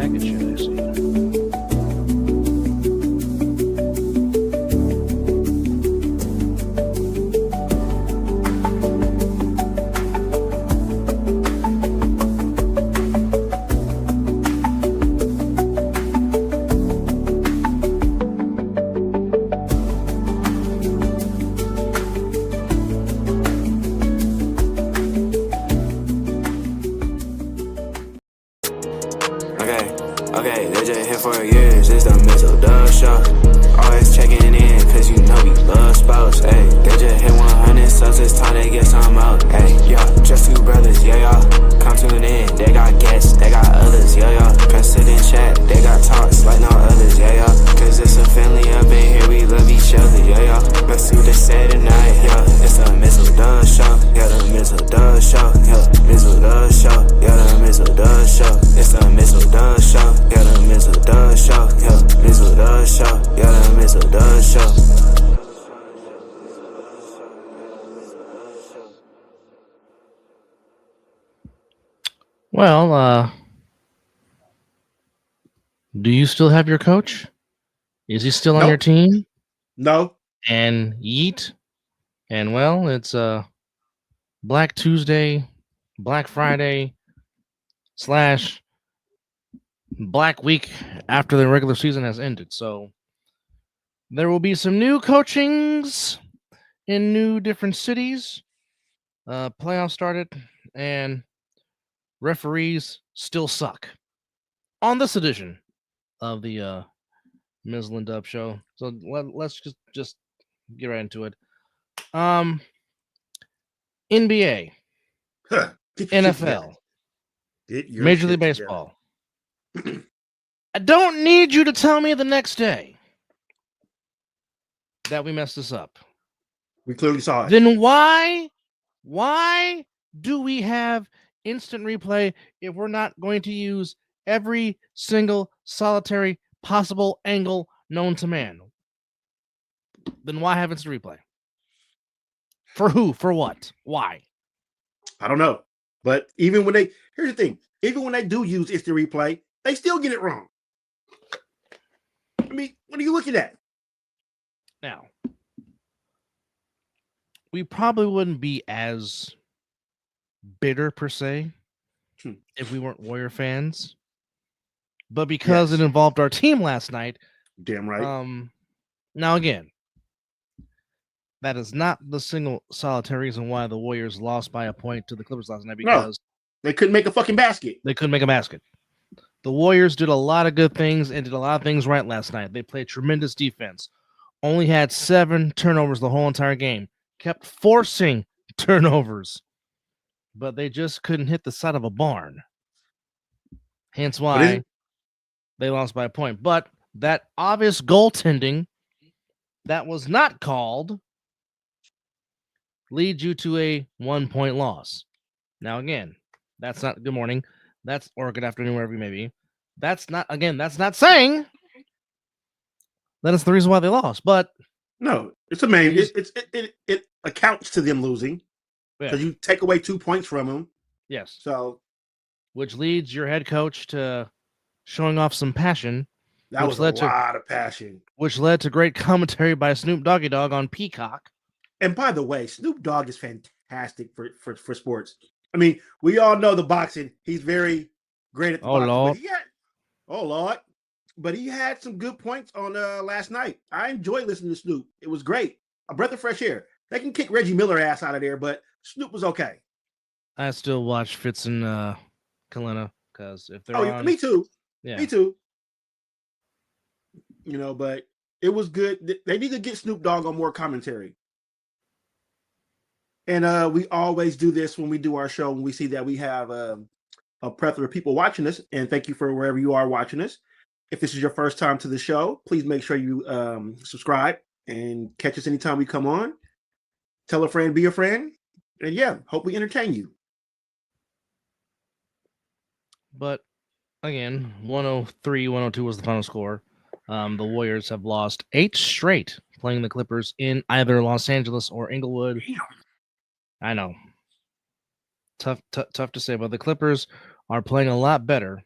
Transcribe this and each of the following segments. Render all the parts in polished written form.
mega shit, I see. Okay, they just here for years, it's the Mizzle show. Always checking in, cause you know we love sports. Hey, they just hit 100 subs, it's time they get some out. Hey, yeah, just two brothers, yeah, y'all. Come tune in, they got guests, they got others, yeah, y'all. Press it in chat, they got talks like no others, yeah, y'all. Cause it's a family up in here, we love each other, yeah, y'all. Let's do this Saturday night, yeah. It's the Mizzle show, yeah, the Mizzle show, yeah, Mizzle show, yeah, the Mizzle show. It's the Mizzle show, yeah, the Mizzle show, yeah, Mizzle show, yeah, the Mizzle show. Well, do you still have your coach? Is he still on your team? No. And yeet. And well, it's Black Tuesday, Black Friday / Black Week after the regular season has ended. So there will be some new coachings in new different cities. Playoffs started, and referees still suck. On this edition of the Mizzle and Dub show. So let's just get right into it. NBA, NFL, Major League Baseball. I don't need you to tell me the next day that we messed this up. We clearly saw it. Then why do we have instant replay if we're not going to use every single solitary possible angle known to man? Then why have instant replay? For who? For what? Why? I don't know. But even when here's the thing, even when they do use instant replay, they still get it wrong. I mean, what are you looking at? Now, we probably wouldn't be as bitter per se if we weren't Warrior fans. But because it involved our team last night. Damn right. Now again, that is not the single solitary reason why the Warriors lost by a point to the Clippers last night, because they couldn't make a fucking basket. They couldn't make a basket. The Warriors did a lot of good things and did a lot of things right last night. They played tremendous defense. Only had 7 turnovers the whole entire game. Kept forcing turnovers. But they just couldn't hit the side of a barn. Hence why they lost by a point. But that obvious goaltending that was not called leads you to a 1-point loss. Now, again, that's not good morning. Or good afternoon, wherever you may be. That's not saying that it's the reason why they lost. But no, it's it accounts to them losing because you take away 2 points from them. Yes. So, which leads your head coach to showing off some passion. That was a lot of passion. Which led to great commentary by Snoop Doggy Dogg on Peacock. And by the way, Snoop Dogg is fantastic for sports. I mean, we all know the boxing. He's very great at the boxing. Lord. But he had some good points on last night. I enjoyed listening to Snoop. It was great. A breath of fresh air. They can kick Reggie Miller ass out of there, but Snoop was okay. I still watch Fitz and Kalina because if they're on... me too. Yeah. Me too. You know, but it was good. They need to get Snoop Dogg on more commentary. And we always do this when we do our show, when we see that we have a plethora of people watching us. And thank you for wherever you are watching us. If this is your first time to the show, please make sure you subscribe and catch us anytime we come on. Tell a friend, be a friend. And hope we entertain you. But again, 103-102 was the final score. The Warriors have lost 8 straight playing the Clippers in either Los Angeles or Inglewood. Damn. I know. Tough to say, but the Clippers are playing a lot better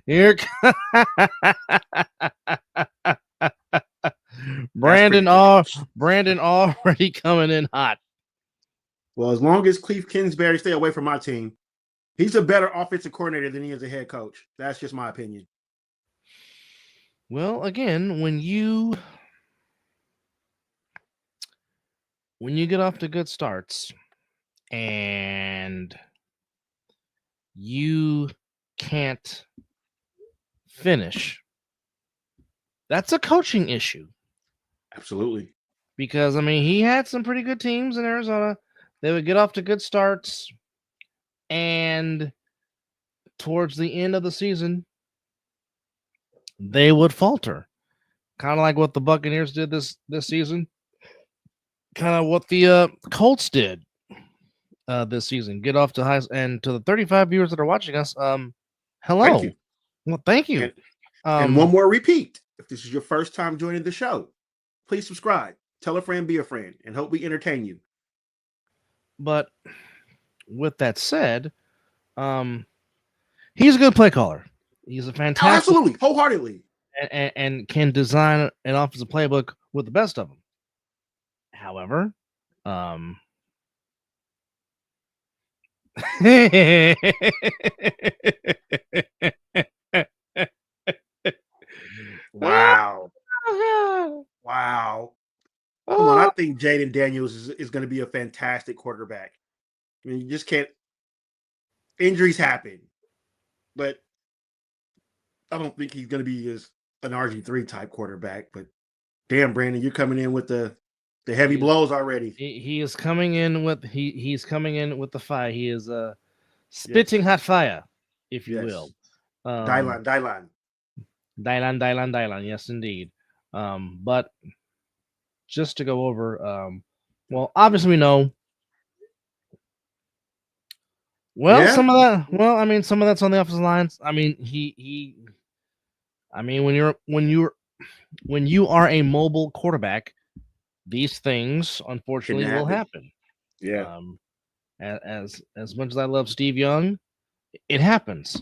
Here, Brandon already coming in hot. Well, as long as Cliff Kingsbury stay away from my team, he's a better offensive coordinator than he is a head coach. That's just my opinion. Well, again, when you get off to good starts and you can't finish, that's a coaching issue. Absolutely. Because, I mean, he had some pretty good teams in Arizona. They would get off to good starts, and towards the end of the season, they would falter. Kind of like what the Buccaneers did this season. Kind of what the Colts did this season. Get off to high, and to the 35 viewers that are watching us, hello. Thank you. Well, thank you. And one more repeat. If this is your first time joining the show, please subscribe. Tell a friend, be a friend, and hope we entertain you. But with that said, he's a good play caller. He's a fantastic, absolutely, wholeheartedly, and can design an offensive playbook with the best of them. However, wow. Come on, I think Jaden Daniels is going to be a fantastic quarterback. I mean, you just can't. Injuries happen, but I don't think he's going to be an RG3 type quarterback. But damn, Brandon, you're coming in with the heavy blows already. He is coming in with he's coming in with the fire. He is spitting hot fire, if you will. Dylan. Yes, indeed. But just to go over, well, obviously we know. Well, some of that. Well, I mean, some of that's on the offensive lines. I mean, I mean, when you are a mobile quarterback, these things unfortunately will happen. Yeah. As much as I love Steve Young, it happens.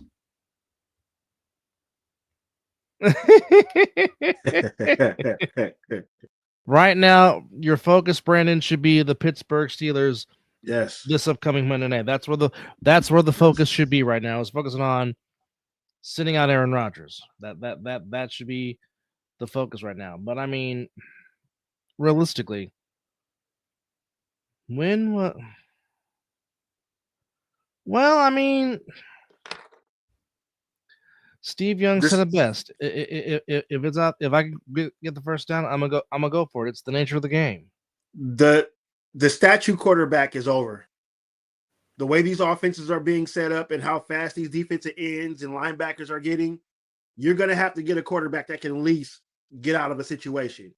Right now, your focus, Brandon, should be the Pittsburgh Steelers. Yes. This upcoming Monday night. That's where the focus should be right now. Is focusing on sitting out Aaron Rodgers. That should be the focus right now. But I mean, realistically, well, I mean, Steve Young said it best. If it's out, if I can get the first down, I'm gonna go for it. It's the nature of the game. The statue quarterback is over. The way these offenses are being set up and how fast these defensive ends and linebackers are getting, you're going to have to get a quarterback that can at least get out of a situation.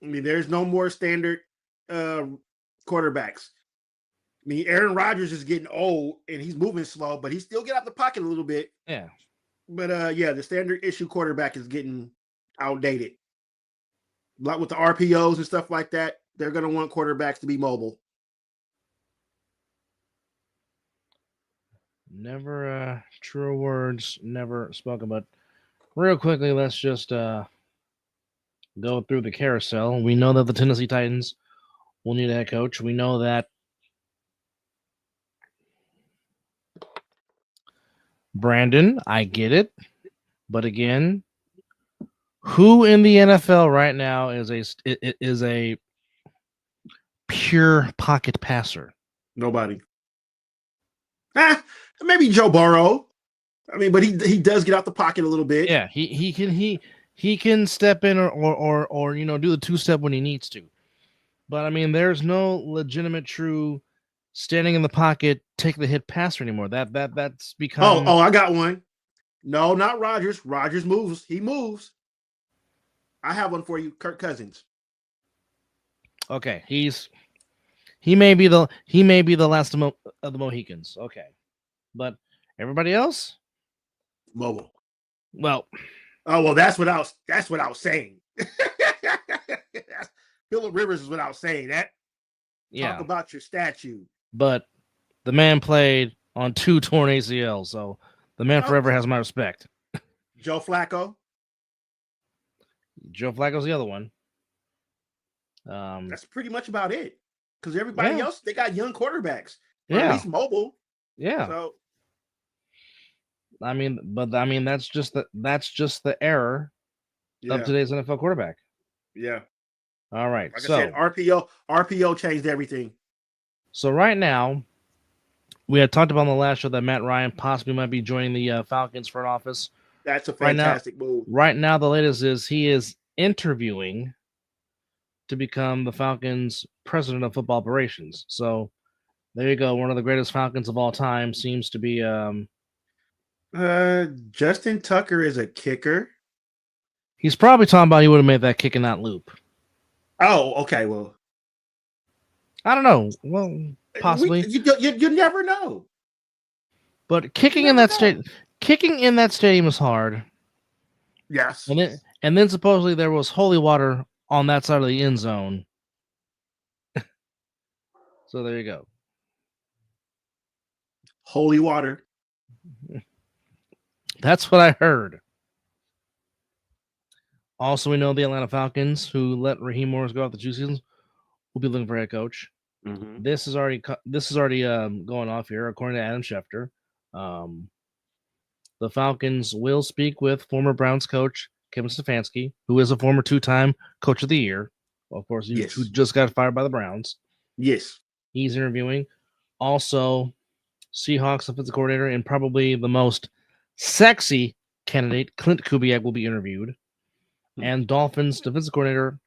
I mean, there's no more standard quarterbacks. I mean, Aaron Rodgers is getting old and he's moving slow, but he still get out the pocket a little bit. Yeah. But the standard issue quarterback is getting outdated. Like with the RPOs and stuff like that, they're going to want quarterbacks to be mobile. Never truer words, never spoken. But real quickly, let's just go through the carousel. We know that the Tennessee Titans will need a head coach. We know that Brandon, I get it. But again, who in the NFL right now is a pure pocket passer? Nobody. Maybe Joe Burrow. I mean, but he does get out the pocket a little bit. Yeah, he can step in or do the two-step when he needs to. But I mean, there's no legitimate true standing in the pocket, take the hit passer anymore. That's become. Oh, I got one. No, not Rodgers. Rodgers moves. He moves. I have one for you, Kirk Cousins. Okay, he may be the last of the Mohicans. Okay, but everybody else, mobile. Well, that's what I was saying. Phillip Rivers is what I was saying. That yeah. Talk about your statue. But the man played on 2 torn ACLs. So the man forever has my respect. Joe Flacco. Joe Flacco's the other one. That's pretty much about it. Because everybody else, they got young quarterbacks, or at least mobile. Yeah. So, that's just the error of today's NFL quarterback. Yeah. All right. Like I said, RPO changed everything. So right now, we had talked about on the last show that Matt Ryan possibly might be joining the Falcons front office. That's a fantastic move. Right now, the latest is he is interviewing to become the Falcons' president of football operations. So there you go. One of the greatest Falcons of all time seems to be. Justin Tucker is a kicker. He's probably talking about he would have made that kick in that loop. Oh, okay. Well, I don't know. Well, possibly. You never know. But kicking in that stadium is hard. Yes. And then supposedly there was holy water on that side of the end zone. So there you go. Holy water. That's what I heard. Also, we know the Atlanta Falcons, who let Raheem Morris go out the 2 seasons, will be looking for a head coach. Mm-hmm. This is already going off here, according to Adam Schefter. The Falcons will speak with former Browns coach Kevin Stefanski, who is a former 2-time coach of the year. Of course, who just got fired by the Browns. Yes. He's interviewing. Also, Seahawks offensive coordinator and probably the most sexy candidate, Clint Kubiak, will be interviewed. And Dolphins defensive coordinator,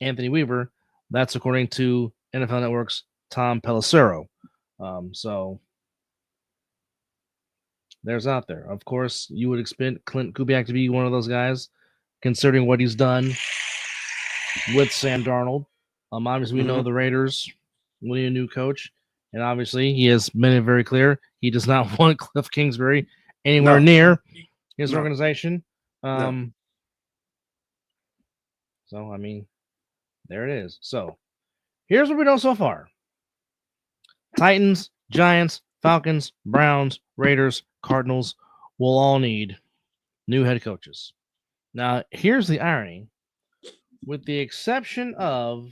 Anthony Weaver. That's according to NFL Network's Tom Pelissero. So there's out there. Of course, you would expect Clint Kubiak to be one of those guys, considering what he's done with Sam Darnold. Obviously, we know the Raiders need a new coach. And obviously, he has made it very clear he does not want Cliff Kingsbury anywhere near his organization. So, I mean, there it is. So, here's what we know so far. Titans, Giants, Falcons, Browns, Raiders, Cardinals will all need new head coaches. Now, here's the irony. With the exception of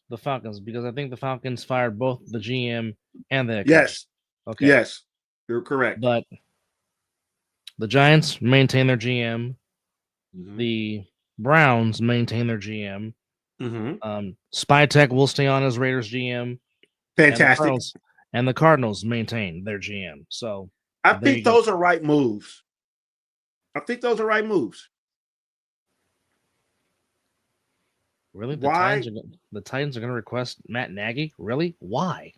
the Falcons, because I think the Falcons fired both the GM and the head coach. Yes. Okay. Yes, you're correct. But the Giants maintain their GM. The Browns maintain their GM. Spytech will stay on as Raiders GM. Fantastic. And the Cardinals maintain their GM. So I think those are right moves. Really? Why? The Titans are going to request Matt Nagy? Really? Why?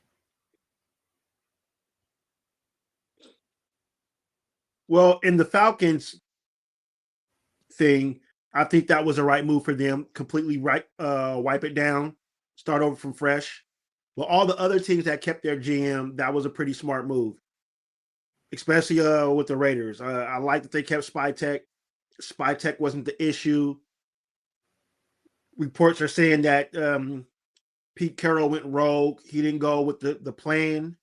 Well, in the Falcons thing, I think that was the right move for them. Completely wipe it down, start over from fresh. Well, all the other teams that kept their GM, that was a pretty smart move, especially with the Raiders. I like that they kept Spytech. Spytech wasn't the issue. Reports are saying that Pete Carroll went rogue. He didn't go with the plan.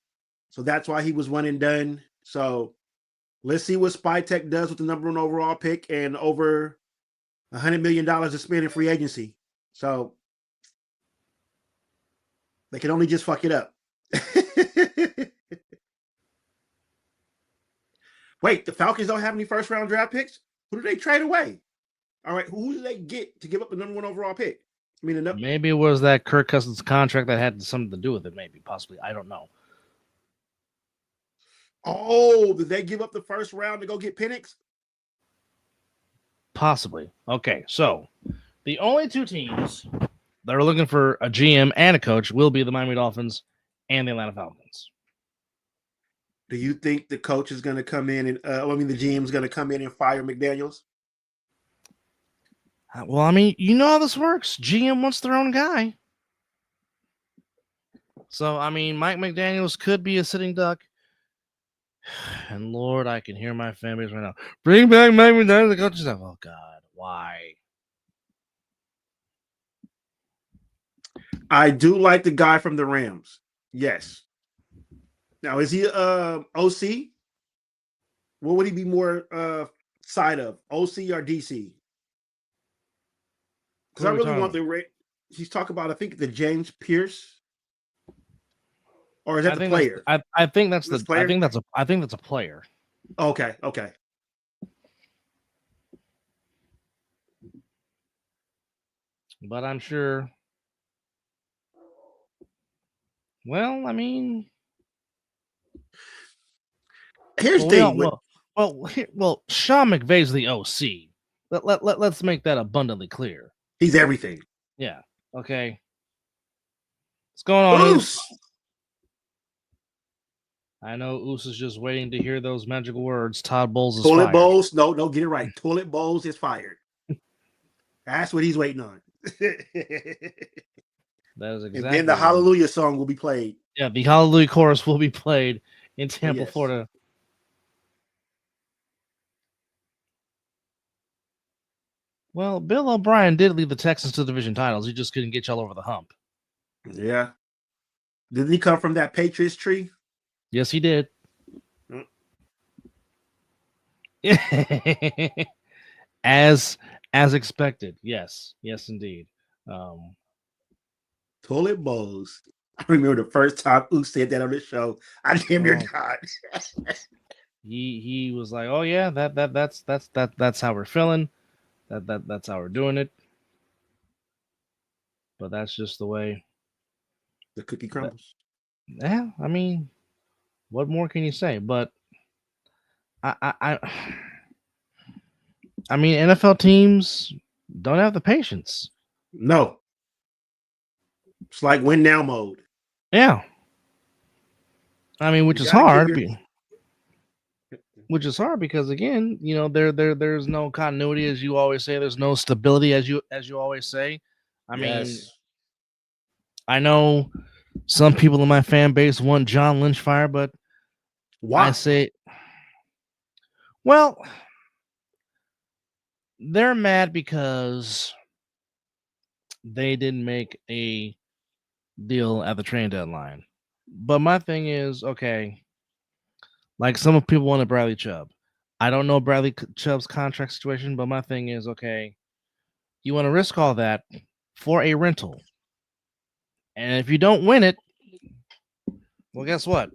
So that's why he was one and done. So let's see what Spytech does with the number 1 overall pick and over $100 million to spend in free agency. So they can only just fuck it up. Wait, the Falcons don't have any first-round draft picks? Who do they trade away? All right, who do they get to give up the number 1 overall pick? I mean, maybe it was that Kirk Cousins contract that had something to do with it. Maybe, possibly. I don't know. Oh, did they give up the first round to go get Penix? Possibly. Okay, so the only 2 teams that are looking for a GM and a coach will be the Miami Dolphins and the Atlanta Falcons. Do you think the coach is going to come in and the GM is going to come in and fire McDaniels? Well, I mean, you know how this works. GM wants their own guy. So, I mean, Mike McDaniels could be a sitting duck. And Lord, I can hear my fan base right now. Bring back Mike McDaniels, the coach's staff. Oh, God, why? I do like the guy from the Rams. Yes. Now, is he OC? What would he be more side of, OC or DC? Because I really want the rate. He's talking about, I think, the James Pierce, or is that the player? I think that's the player? I think that's a player. Okay. But I'm sure. Well, I mean, here's the thing. Well, Sean McVay's the OC. Let's make that abundantly clear. He's everything. Yeah. Okay. What's going on, Oos? I know Oos is just waiting to hear those magical words. Todd Bowles is Toilet fired. Bowles. No, get it right. Toilet Bowles is fired. That's what he's waiting on. That is exactly. And then the Hallelujah song will be played. Yeah, the Hallelujah chorus will be played in Tampa, Florida. Well, Bill O'Brien did lead the Texans to division titles. He just couldn't get y'all over the hump. Yeah. Didn't he come from that Patriots tree? Yes, he did. As expected. Yes, indeed. Toilet Bowls. I remember the first time Oos said that on the show. I damn near died. He was like, "Oh yeah, that's how we're feeling. That's how we're doing it." But that's just the way the cookie crumbles. Yeah, I mean, what more can you say? But I mean, NFL teams don't have the patience. No. It's like win now mode. Yeah. I mean, which is hard. Which is hard because, again, you know, there's no continuity, as you always say. There's no stability, as you always say. I mean, I know some people in my fan base want John Lynch fired, but why? I say, well, they're mad because they didn't make a deal at the trade deadline. But my thing is, okay, like some people wanted Bradley Chubb. I don't know Bradley Chubb's contract situation, but my thing is, okay, you want to risk all that for a rental. And if you don't win it, well, guess what?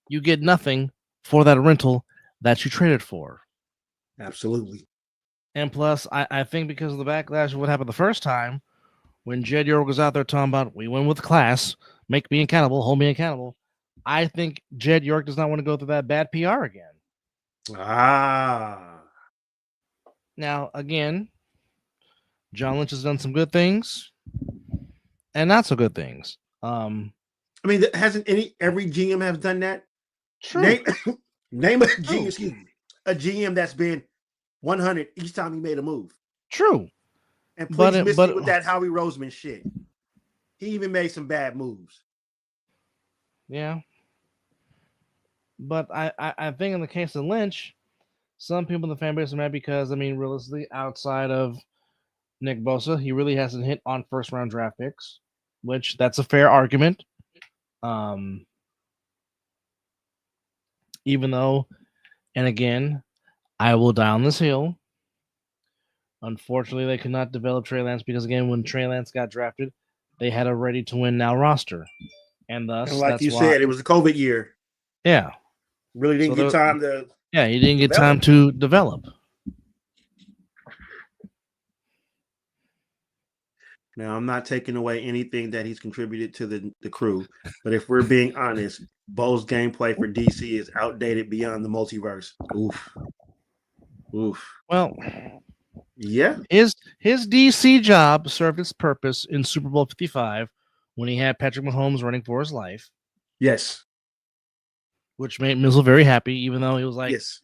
You get nothing for that rental that you traded for. Absolutely. And plus, I think because of the backlash of what happened the first time, when Jed York was out there talking about, we win with class, make me accountable, hold me accountable, I think Jed York does not want to go through that bad PR again. Now, again, John Lynch has done some good things and not so good things. I mean, hasn't every GM have done that? True. Name a GM, excuse me, a GM that's been 100 each time he made a move. True. And please miss me with that Howie Roseman shit. He even made some bad moves. Yeah. But I think in the case of Lynch, some people in the fan base are mad because, I mean, realistically, outside of Nick Bosa, he really hasn't hit on first-round draft picks, which that's a fair argument. Even though, and again, I will die on this hill. Unfortunately, they could not develop Trey Lance because, again, when Trey Lance got drafted, they had a ready-to-win-now roster. And thus, and like you said, it was a COVID year. Yeah. Really didn't get time to... Yeah, he didn't get time to develop. Now, I'm not taking away anything that he's contributed to the crew, but if we're being honest, Bo's gameplay for DC is outdated beyond the multiverse. Oof. Well, yeah. His DC job served its purpose in Super Bowl 55 when he had Patrick Mahomes running for his life. Yes. Which made Mizzle very happy, even though he was like, yes,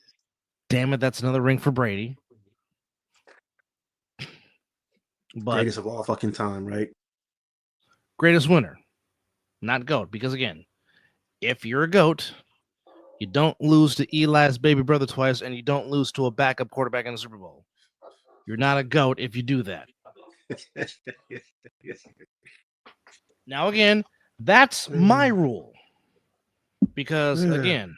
damn it, that's another ring for Brady. But greatest of all fucking time, right? Greatest winner, not GOAT. Because again, if you're a GOAT, you don't lose to Eli's baby brother twice, and you don't lose to a backup quarterback in the Super Bowl. You're not a GOAT if you do that. Now again, that's my rule. Because again,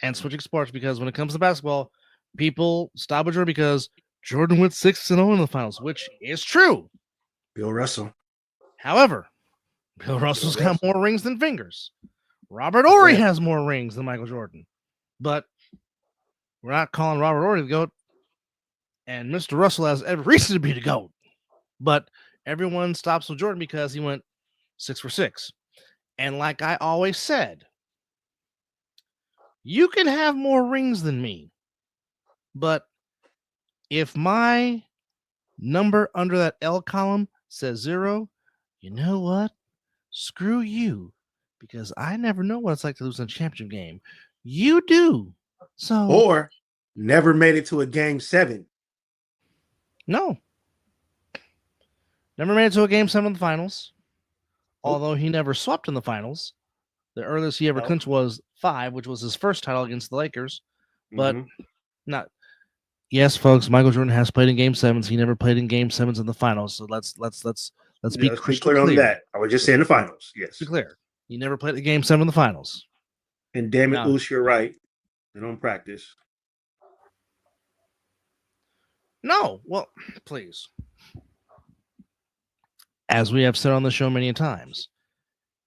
and switching sports, because when it comes to basketball, people stop with Jordan because Jordan went 6-0 in the finals, which is true. Bill Russell. However, Bill Russell's got more rings than fingers. Robert Ory has more rings than Michael Jordan. But we're not calling Robert Ory the GOAT. And Mr. Russell has every reason to be the GOAT. But everyone stops with Jordan because he went 6 for 6. And like I always said, you can have more rings than me. But if my number under that L column says 0, you know what? Screw you. Because I never know what it's like to lose in a championship game. You do. So, or never made it to a game 7. No. Never made it to a game 7 in the finals. Although he never swept in the finals. The earliest he ever clinched was 5, which was his first title against the Lakers. But not. Yes, folks, Michael Jordan has played in game 7s. He never played in game 7s in the finals. So let's be crystal clear on that. I was just saying the finals. Yes. Be clear. He never played a game 7 in the finals. And damn it, Luce, you're right. They don't practice. No. Well, please. As we have said on the show many times,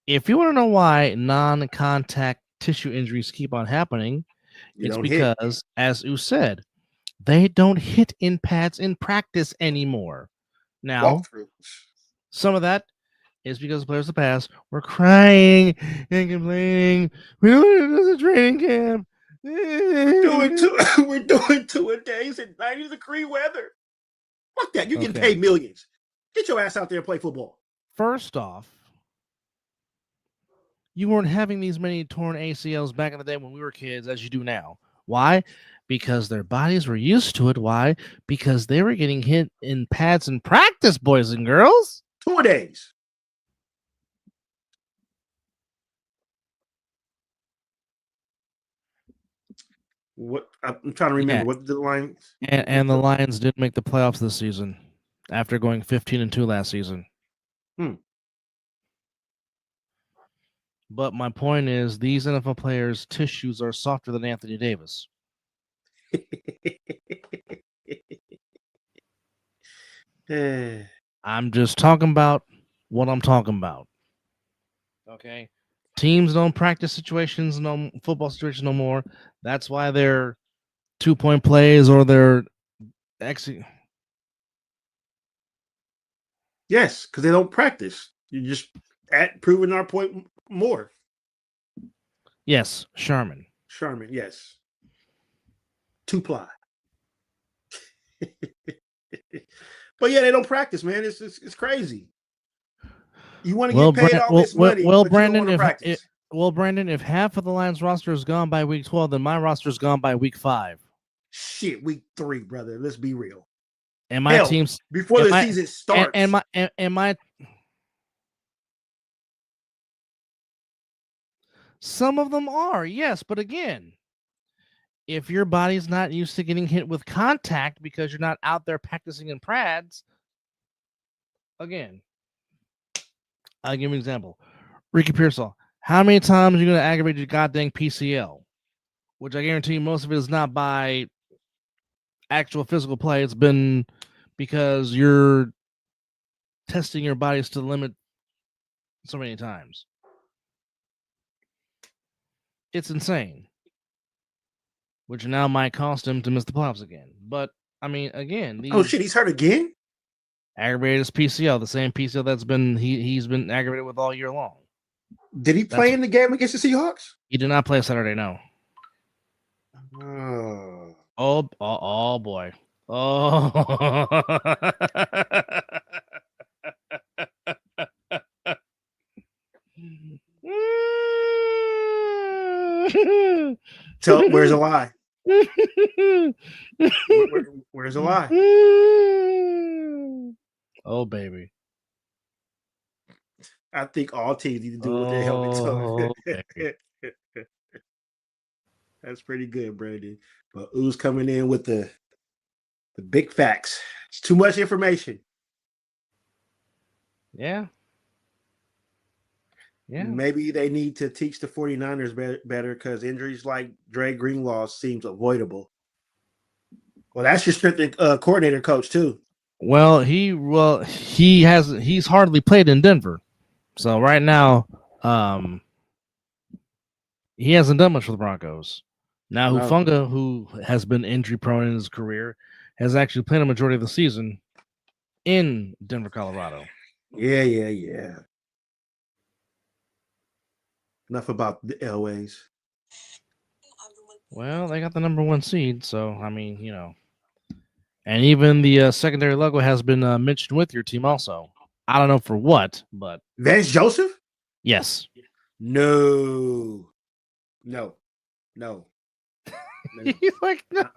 if you want to know why non-contact tissue injuries keep on happening, it's because, as U said, they don't hit in pads in practice anymore. Now, some of that is because the players of the past were crying and complaining. We don't do the training camp. We're doing 2-a-days in 90-degree weather. Fuck that. You get paid millions. Get your ass out there and play football. First off, you weren't having these many torn ACLs back in the day when we were kids as you do now. Why? Because their bodies were used to it. Why? Because they were getting hit in pads in practice, boys and girls. 2-a-days. What I'm trying to remember what the Lions and the Lions did make the playoffs this season after going 15-2 last season. But my point is, these NFL players' tissues are softer than Anthony Davis. I'm just talking about what I'm talking about. Okay? Teams don't practice situations, no football situations no more. That's why they're 2-point plays or they're Yes, because they don't practice. You're just proving our point more. Yes, Sharman, yes. 2-ply. But yeah, they don't practice, man. It's crazy. You want to get paid all this money, but Brandon, you don't want to practice. Brandon, if half of the Lions roster is gone by week 12, then my roster is gone by week 5. Shit, week 3, brother. Let's be real. And my teams before the season starts. And my some of them are, yes, but again, if your body's not used to getting hit with contact because you're not out there practicing in pads, again, I'll give you an example. Ricky Pearsall, how many times are you going to aggravate your goddamn PCL? Which I guarantee you most of it is not by actual physical play. It's been because you're testing your bodies to the limit so many times. It's insane. Which now might cost him to miss the playoffs again. But, I mean, again... Oh, shit, he's hurt again? Aggravated his PCL, the same PCL that's been he's been aggravated with all year long. Did he play in the game against the Seahawks? He did not play Saturday, no. Oh boy. Oh. So where's the lie? Where's the lie? Oh, baby. I think all teams need to do what the hell they tell. That's pretty good, Brandon. But Ooze coming in with the big facts. It's too much information. Yeah. Maybe they need to teach the 49ers better because injuries like Dre Greenlaw seems avoidable. Well, that's your strength coordinator coach too. Well, he's hardly played in Denver, so right now, he hasn't done much for the Broncos. Now, Hufanga, who has been injury prone in his career, has actually played a majority of the season in Denver, Colorado. Yeah. Enough about the Elways. Well, they got the number 1 seed, so I mean, and even the secondary logo has been mentioned with your team also. I don't know for what, but Vance Joseph? Yes. No. He's like, no.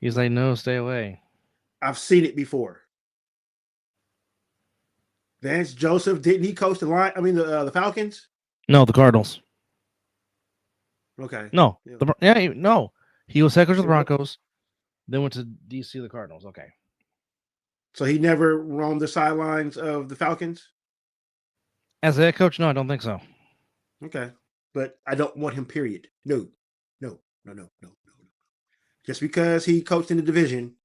He's like, no, stay away. I've seen it before. Vance Joseph, didn't he coach the Falcons? No, the Cardinals. Okay. No. No. He was head coach of the Broncos, then went to DC, the Cardinals. Okay. So he never roamed the sidelines of the Falcons? As a head coach, no, I don't think so. Okay. But I don't want him, period. No. Just because he coached in the division.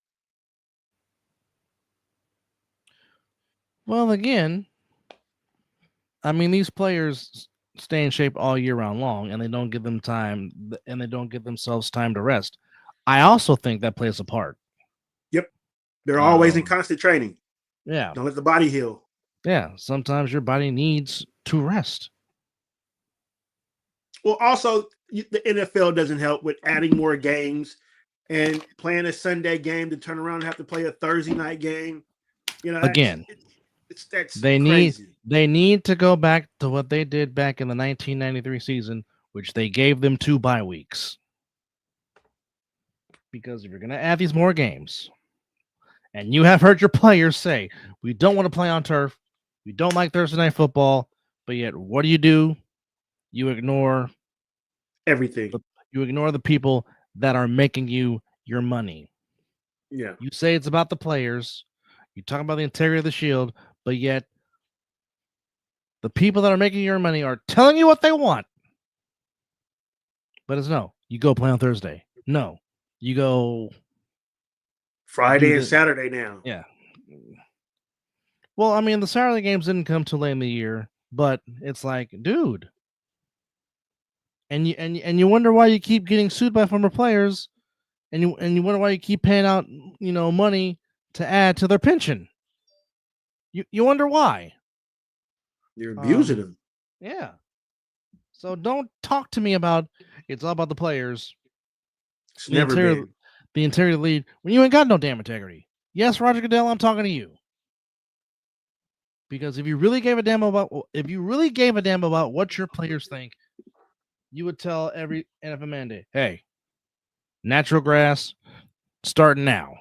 Well, again, I mean, these players stay in shape all year round long, and they don't give them time, and they don't give themselves time to rest. I also think that plays a part. Yep. They're always in constant training. Yeah. Don't let the body heal. Yeah. Sometimes your body needs to rest. Well, also, the NFL doesn't help with adding more games and playing a Sunday game to turn around and have to play a Thursday night game. Again, that's crazy. They need to go back to what they did back in the 1993 season, which they gave them 2 bye weeks. Because if you're going to add these more games, and you have heard your players say, we don't want to play on turf, we don't like Thursday night football, but yet what do? You ignore everything. You ignore the people that are making you your money. Yeah. You say it's about the players. You talk about the integrity of the shield, but yet the people that are making your money are telling you what they want. But it's no. You go play on Thursday. No. You go Friday and Saturday now. Yeah. Well, I mean, the Saturday games didn't come till late in the year, but it's like, dude. And you wonder why you keep getting sued by former players, and you wonder why you keep paying out, money to add to their pension. You wonder why. You're abusing them. Yeah. So don't talk to me about it's all about the players. It's the integrity lead when you ain't got no damn integrity. Yes, Roger Goodell, I'm talking to you. Because if you really gave a damn about what your players think, you would tell every NFL mandate, hey, natural grass starting now.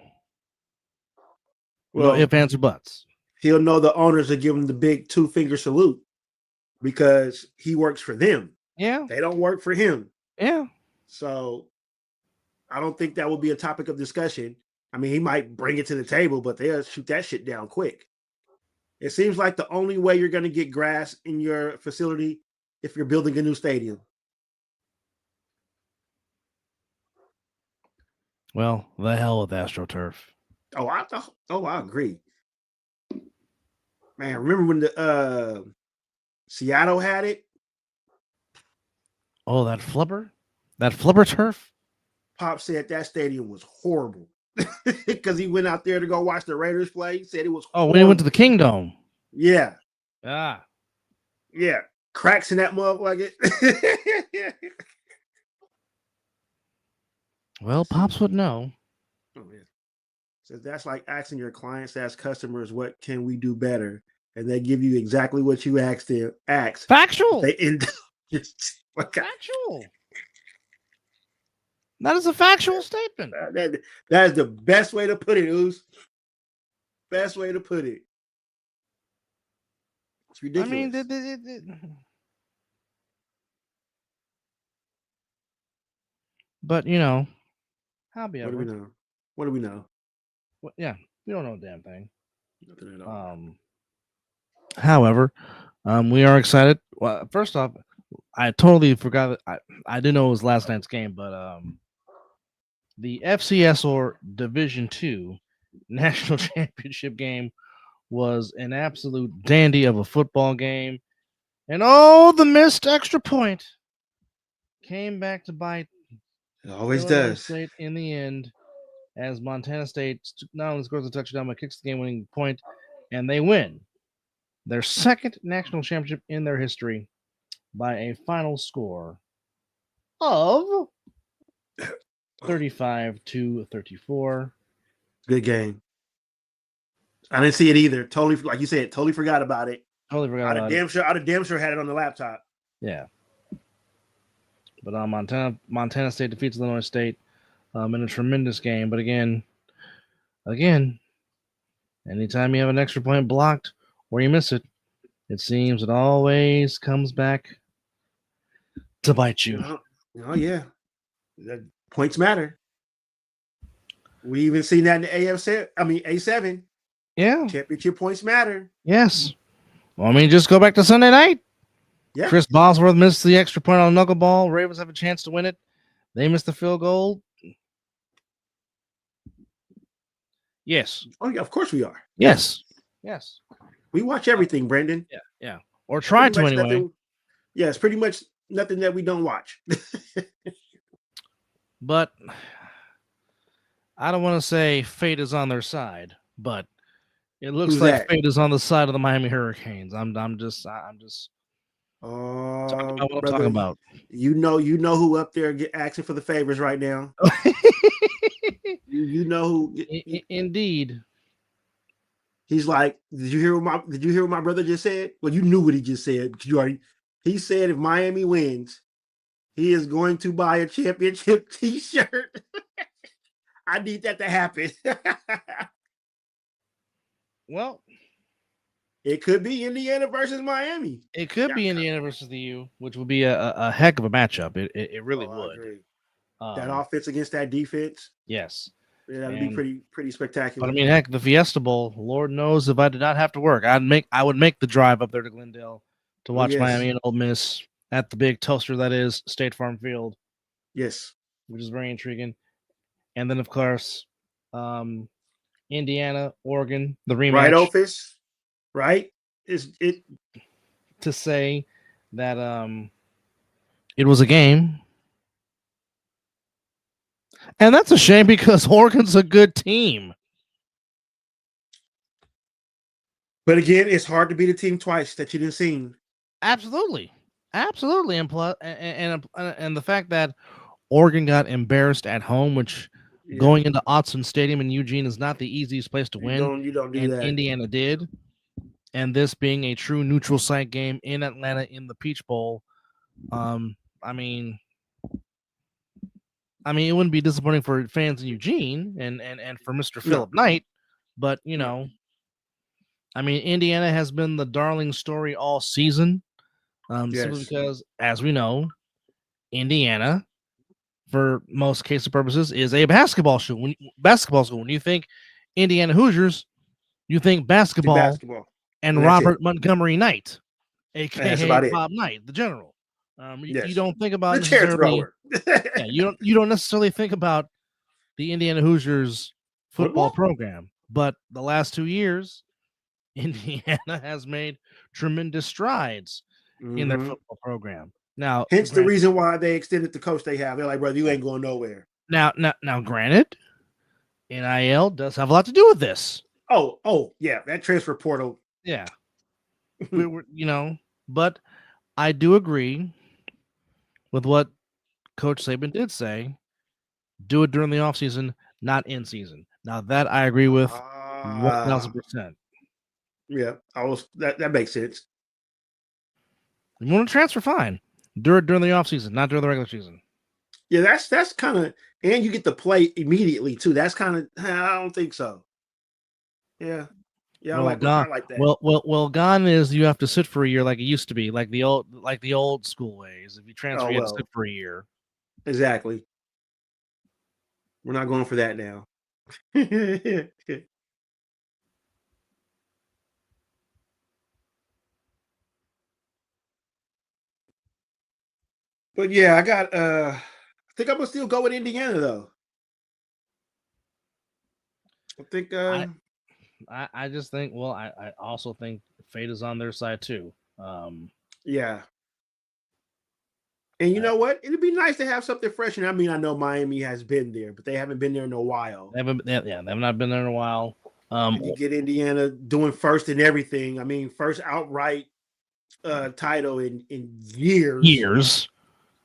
Well, no ifs, ands, or buts. He'll know the owners are giving the big 2-finger salute because he works for them. Yeah. They don't work for him. Yeah. So I don't think that will be a topic of discussion. I mean, he might bring it to the table, but they'll shoot that shit down quick. It seems like the only way you're going to get grass in your facility if you're building a new stadium. Well, the hell with AstroTurf. Oh, I agree. Man, remember when the Seattle had it? Oh, that flubber turf? Pop said that stadium was horrible because he went out there to go watch the Raiders play. He said it was horrible. When he went to the Kingdome. Yeah. Yeah. Cracks in that motherfucker. Well, Pops would know. Oh, yeah. So that's like asking your clients to ask customers, what can we do better? And they give you exactly what you asked them. Factual. They end factual. That is a factual statement. That is the best way to put it, Oos. Best way to put it. It's ridiculous. I mean, but how be ever? What do we know? Yeah, we don't know a damn thing. Nothing at all. However, We are excited. Well, first off, I totally forgot. I didn't know it was last night's game, but the FCS or Division Two National Championship game was an absolute dandy of a football game, and the missed extra point came back to bite It always Illinois does. State in the end, as Montana State not only scores a touchdown but kicks the game-winning point, and they win their second national championship in their history by a final score of 35-34. Good game. I didn't see it either. Totally, like you said, totally forgot about it. Totally forgot about it. I'd have damn sure had it on the laptop. Yeah. But Montana State defeats Illinois State in a tremendous game. But again, anytime you have an extra point blocked or you miss it, it seems it always comes back to bite you. Oh yeah. The points matter. We even seen that in the A7. Yeah. Championship points matter. Yes. Well, I mean, just go back to Sunday night. Yeah. Chris Bosworth missed the extra point on a knuckleball. Ravens have a chance to win it. They missed the field goal. Yes. Oh yeah, of course we are. Yes. We watch everything, Brendan. Yeah. Or try to anyway. Nothing, it's pretty much nothing that we don't watch. But I don't want to say fate is on their side, but it looks like fate is on the side of the Miami Hurricanes. I'm just talking about what I'm talking about. You know who up there asking for the favors right now. you know who. Indeed. He's like, did you hear what my brother just said? Well, you knew what he just said. He said if Miami wins, he is going to buy a championship T-shirt. I need that to happen. Well, it could be Indiana versus Miami. It could be Indiana versus the U, which would be a heck of a matchup. It really would. That offense against that defense. Yes. Yeah, that would be pretty spectacular. But I mean, heck, the Fiesta Bowl, Lord knows if I did not have to work, I would make the drive up there to Glendale to watch Miami and Ole Miss at the big toaster that is State Farm Field. Yes. Which is very intriguing. And then, of course, Indiana, Oregon, the rematch. Right, Office. Right? Is it to say that it was a game. And that's a shame because Oregon's a good team. But again, it's hard to beat a team twice that you didn't see. Absolutely. And the fact that Oregon got embarrassed at home, which going into Autzen Stadium in Eugene is not the easiest place to win. You don't do that. Indiana did. And this being a true neutral site game in Atlanta in the Peach Bowl, I mean, it wouldn't be disappointing for fans in Eugene and for Mr. Philip Knight, but I mean, Indiana has been the darling story all season, simply because, as we know, Indiana, for most case of purposes, is a basketball school. When you think Indiana Hoosiers, you think basketball. And Robert Montgomery Knight, aka Bob Knight, the general. You don't think about you don't necessarily think about the Indiana Hoosiers football program, but the last 2 years, Indiana has made tremendous strides in their football program. Now, hence the reason why they extended the coach they have. They're like, brother, you ain't going nowhere. Now, granted, NIL does have a lot to do with this. Oh, yeah, that transfer portal. Yeah, but I do agree with what Coach Saban did say. Do it during the offseason, not in season. Now that I agree with 1,000%. Yeah, that makes sense. You want to transfer, fine. Do it during the offseason, not during the regular season. Yeah, that's kind of, and you get to play immediately too. That's kind of, I don't think so. Yeah. Yeah, I like that. Well, gone is you have to sit for a year like it used to be, like the old school ways. If you transfer, you have to sit for a year. Exactly. We're not going for that now. But yeah, I got I think I'm gonna still go with Indiana though. I think I just think I also think fate is on their side too. Yeah. And you I, know what? It'd be nice to have something fresh. And I mean, I know Miami has been there, but they haven't been there in a while. they have not been there in a while. And you get Indiana doing first in everything. I mean, first outright title in years.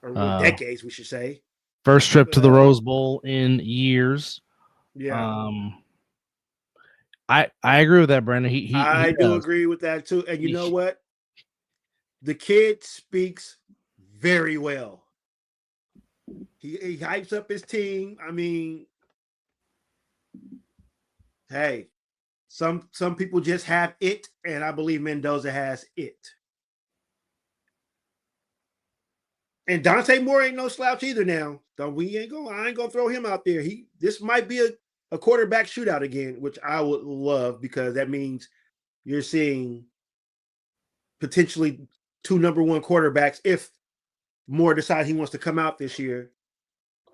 Or decades, we should say. First trip to the Rose Bowl in years. Yeah. I agree with that, Brandon. I do agree with that too. And you know what? The kid speaks very well. He hypes up his team. I mean, hey, some people just have it, and I believe Mendoza has it. And Dante Moore ain't no slouch either now. So I ain't gonna throw him out there. This might be a quarterback shootout again, which I would love because that means you're seeing potentially 2 number 1 quarterbacks if Moore decides he wants to come out this year.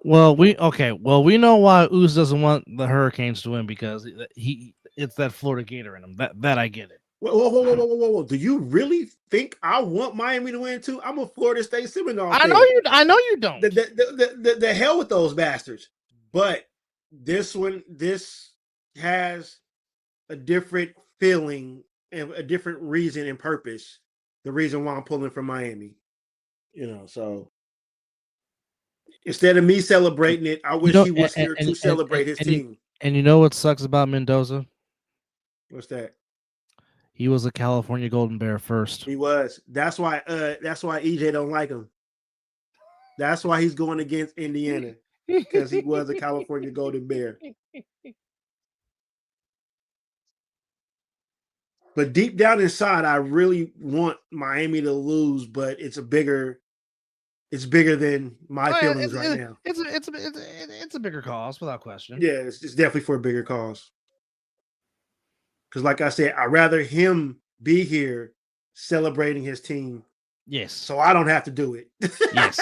Well, we know why Oos doesn't want the Hurricanes to win because it's that Florida Gator in him. That I get it. Whoa. Do you really think I want Miami to win too? I'm a Florida State Seminole fan. I know you don't. The hell with those bastards. But this has a different feeling and a different reason and purpose. The reason why I'm pulling for Miami. So instead of me celebrating it, I wish he was here to celebrate his team. And you know what sucks about Mendoza? What's that? He was a California Golden Bear first. He was. That's why EJ don't like him. That's why he's going against Indiana. Because he was a California Golden Bear. But deep down inside, I really want Miami to lose, but it's bigger than my feelings right now. It's a bigger cause, without question. Yeah, it's definitely for a bigger cause. Because like I said, I'd rather him be here celebrating his team. Yes. So I don't have to do it. Yes.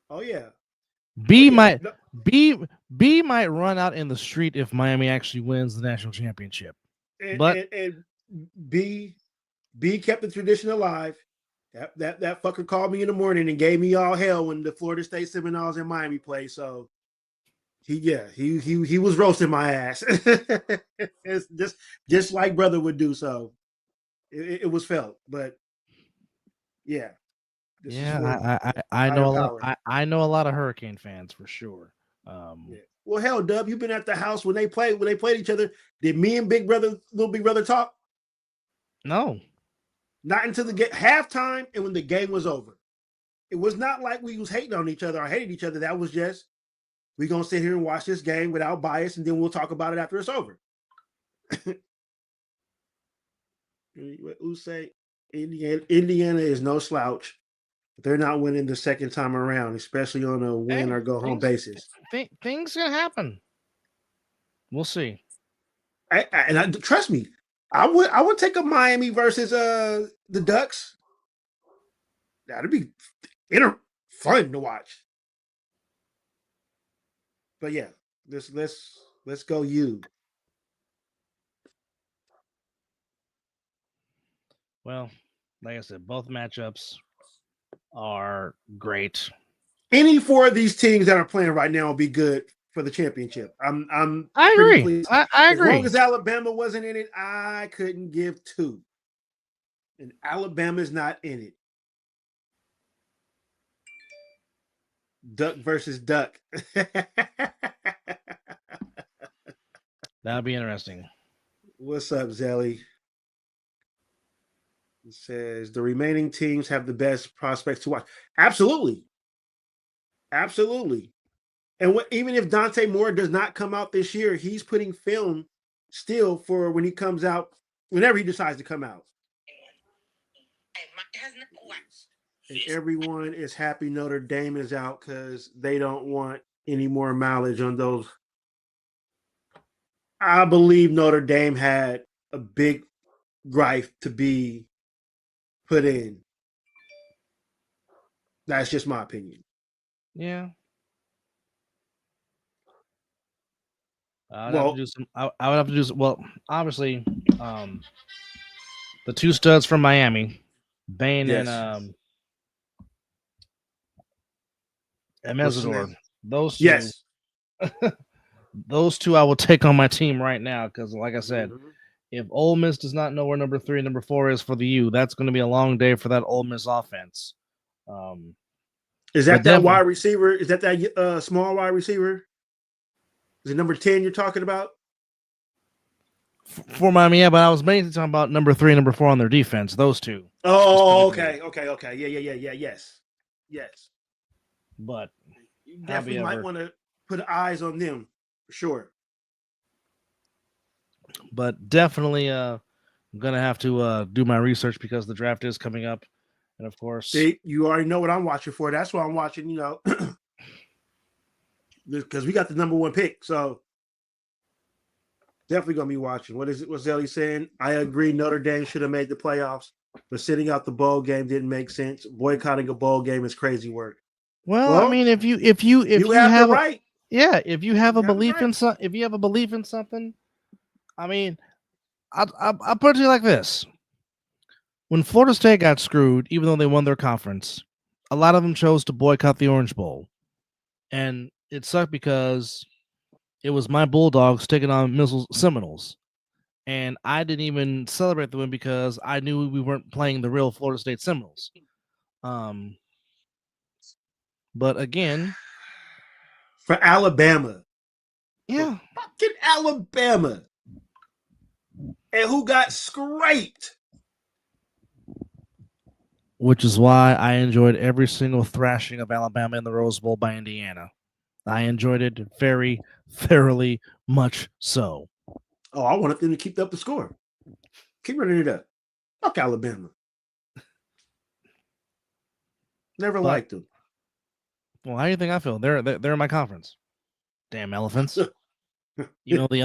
Oh yeah. B might run out in the street if Miami actually wins the national championship. And B kept the tradition alive. That fucker called me in the morning and gave me all hell when the Florida State Seminoles in Miami played. So he was roasting my ass. It's just like brother would do. So it was felt, but yeah. I know a lot of Hurricane fans for sure. Yeah. Well, hell, Dub, you've been at the house when they played each other. Did me and little big brother talk? No, not until the halftime and when the game was over. It was not like we was hating on each other or hated each other. That was just we're gonna sit here and watch this game without bias, and then we'll talk about it after it's over. Say Indiana is no slouch. They're not winning the second time around, especially on a win or go home basis. Things can happen. We'll see. Trust me, I would take a Miami versus the Ducks. That'd be fun to watch. But yeah, let's go you. Well, like I said, both matchups are great. Any 4 of these teams that are playing right now will be good for the championship. I agree. I agree. As long as Alabama wasn't in it, I couldn't give 2. And Alabama's not in it. Duck versus Duck. That'll be interesting. What's up, Zelly? It says the remaining teams have the best prospects to watch. Absolutely. And even if Dante Moore does not come out this year, he's putting film still for when he comes out, whenever he decides to come out. And everyone is happy Notre Dame is out because they don't want any more mileage on those. I believe Notre Dame had a big gripe to be put in. That's just my opinion. Yeah. I would Well- have to do some. I would have to do some. Well, obviously, the two studs from Miami, Bane Yes. and What's his Mezzador. name? Those two. Yes. Those two I will take on my team right now because, like I said, Mhm. if Ole Miss does not know where number 3 and number 4 is for the U, that's going to be a long day for that Ole Miss offense. Is but that wide receiver? Is that small wide receiver? Is it number 10 you're talking about? For Miami, yeah, but I was mainly talking about number 3 and number 4 on their defense. Those two. Oh, okay. Yeah. Yes. But You definitely might want to put eyes on them for sure. But definitely, I'm gonna have to do my research because the draft is coming up, and of course, See, you already know what I'm watching for. That's why I'm watching. Because we got the number 1 pick, so definitely gonna be watching. What's Zelly saying? I agree. Notre Dame should have made the playoffs, but sitting out the bowl game didn't make sense. Boycotting a bowl game is crazy work. Well, I mean, if you have the right, if you have a belief right. in if you have a belief in something, I mean, I'll put it to you like this: when Florida State got screwed, even though they won their conference, a lot of them chose to boycott the Orange Bowl, and it sucked because it was my Bulldogs taking on Mizzle Seminoles. And I didn't even celebrate the win because I knew we weren't playing the real Florida State Seminoles. But again, for Alabama, yeah, for fucking Alabama, and who got scraped, which is why I enjoyed every single thrashing of Alabama in the Rose Bowl by Indiana. I enjoyed it very thoroughly, much so. Oh, I wanted them to keep up the score. Keep running it up. Fuck Alabama. Never liked them. Well, how do you think I feel? They're in my conference. Damn elephants. Even though the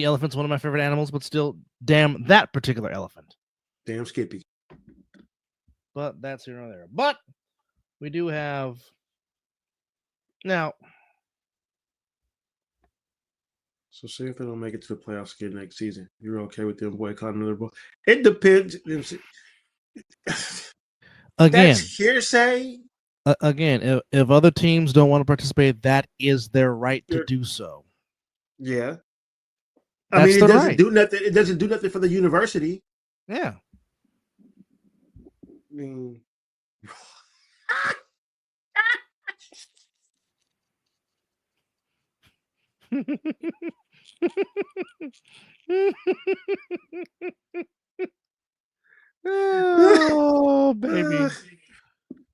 elephant's one of my favorite animals, but still, damn that particular elephant. Damn Skippy. But that's here or there. But we do have now. So say if they don't make it to the playoffs again next season, you're okay with them boycotting another ball? It depends. Again, that's hearsay. Again, if other teams don't want to participate, that is their right to do so. Yeah. I mean, it doesn't do nothing. It doesn't do nothing for the university. Yeah. I mean, oh, baby.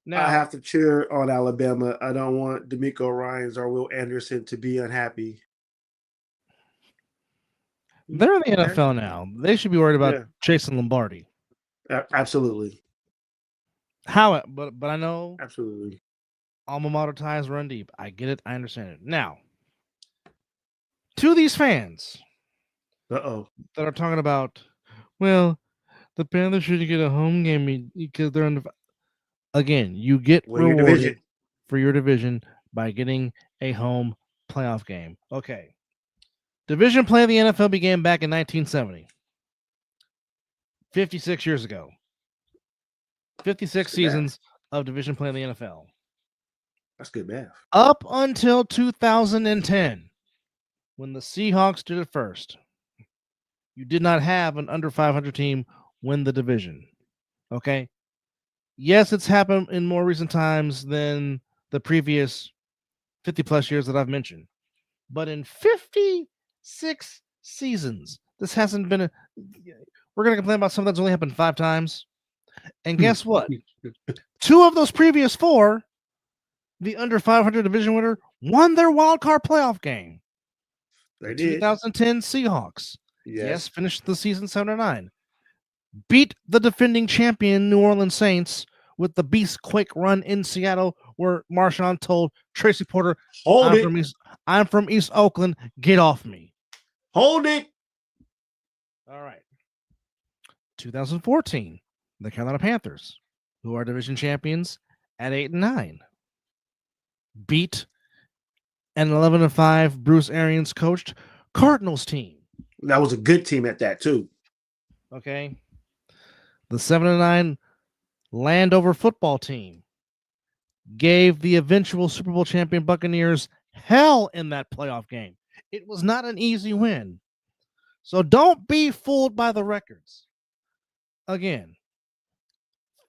Now, I have to cheer on Alabama. I don't want D'Amico Ryans or Will Anderson to be unhappy. They're in the NFL now. They should be worried about chasing Lombardi. Absolutely. But I know absolutely alma mater ties run deep. I get it. I understand it. Now, to these fans that are talking about, well, the Panthers shouldn't get a home game because they're under. Again, you get rewarded for your division by getting a home playoff game. Okay. Division play of the NFL began back in 1970. 56 years ago. 56 seasons of division play in the NFL. That's good math. Up until 2010, when the Seahawks did it first, you did not have an under 500 team win the division. Okay? Yes, it's happened in more recent times than the previous 50-plus years that I've mentioned. But in 56 seasons, this hasn't been we're going to complain about something that's only happened 5 times. And guess what? 2 of those previous 4, the under 500 division winner won their wild card playoff game. They did. 2010 Seahawks. Yes, finished the season 7-9. Beat the defending champion New Orleans Saints with the Beast Quake run in Seattle, where Marshawn told Tracy Porter, I'm from East Oakland. Get off me. Hold it. All right. 2014. the Carolina Panthers, who are division champions at 8-9, beat an 11-5 Bruce Arians coached Cardinals team. That was a good team at that too. Okay. The 7-9 Landover football team gave the eventual Super Bowl champion Buccaneers hell in that playoff game. It was not an easy win. So don't be fooled by the records. Again,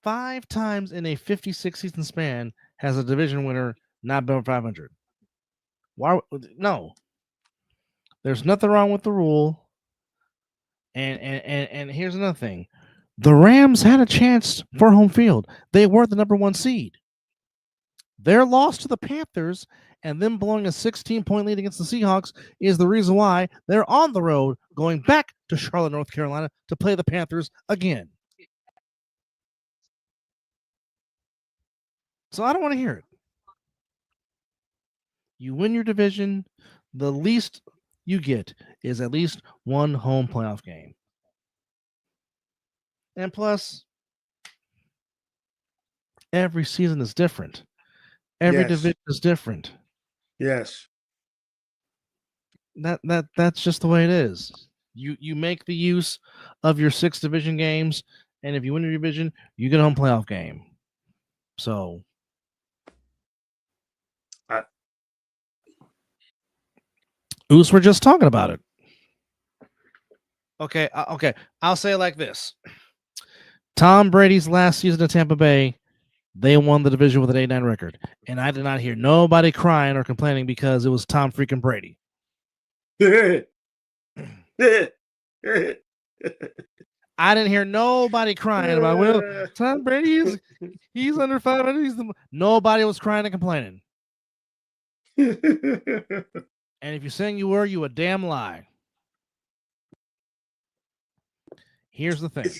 5 times in a 56 season span has a division winner not been over 500. Why? No. There's nothing wrong with the rule. And here's another thing. The Rams had a chance for home field. They were the number 1 seed. Their loss to the Panthers and them blowing a 16-point lead against the Seahawks is the reason why they're on the road going back to Charlotte, North Carolina to play the Panthers again. So I don't want to hear it. You win your division, the least you get is at least one home playoff game. And plus, every season is different. Every division is different. Yes. That's just the way it is. You make the use of your 6 division games, and if you win your division, you get a home playoff game. So we're just talking about it. Okay. I'll say it like this. Tom Brady's last season at Tampa Bay, they won the division with an 8-9 record. And I did not hear nobody crying or complaining because it was Tom freaking Brady. I didn't hear nobody crying about, well, Tom Brady he's under 500. Nobody was crying and complaining. And if you're saying you were, you a damn lie. Here's the thing.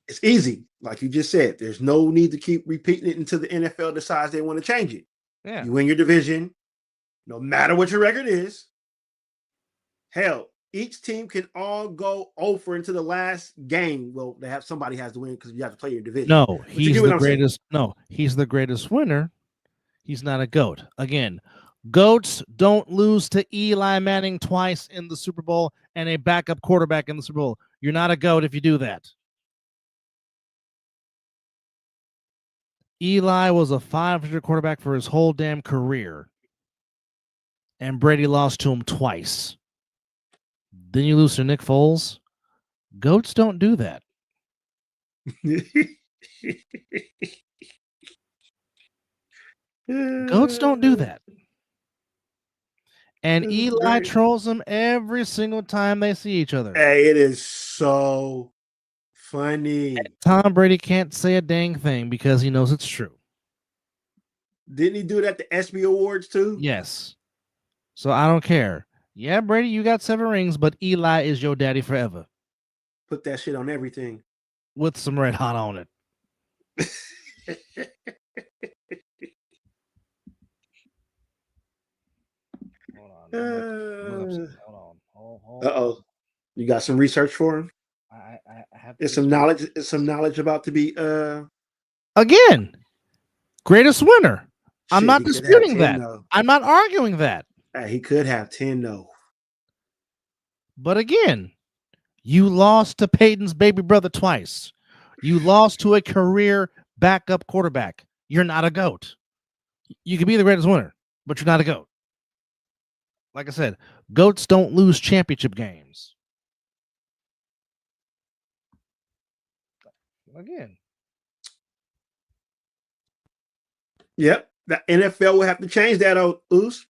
It's easy. Like you just said, there's no need to keep repeating it until the NFL decides they want to change it. Yeah. You win your division, no matter what your record is. Hell, each team can all go over into the last game. Well, somebody has to win because you have to play your division. No, he's the greatest. No, he's the greatest winner. He's not a GOAT. Again, GOATs don't lose to Eli Manning twice in the Super Bowl and a backup quarterback in the Super Bowl. You're not a GOAT if you do that. Eli was a 500 quarterback for his whole damn career. And Brady lost to him twice. Then you lose to Nick Foles. GOATs don't do that. GOATs don't do that. And Eli trolls them every single time they see each other. Hey, it is so funny. And Tom Brady can't say a dang thing because he knows it's true. Didn't he do it at the ESPY Awards too? Yes. So I don't care. Yeah, Brady, you got 7 rings, but Eli is your daddy forever. Put that shit on everything. With some red hot on it. Hold on. Uh-oh. You got some research for him? I have some knowledge about to be again. Greatest winner. I'm not disputing that. I'm not arguing that. He could have 10 though. But again, you lost to Peyton's baby brother twice. You lost to a career backup quarterback. You're not a GOAT. You can be the greatest winner, but you're not a GOAT. Like I said, GOATs don't lose championship games. Again. Yep. The NFL will have to change that, Oos.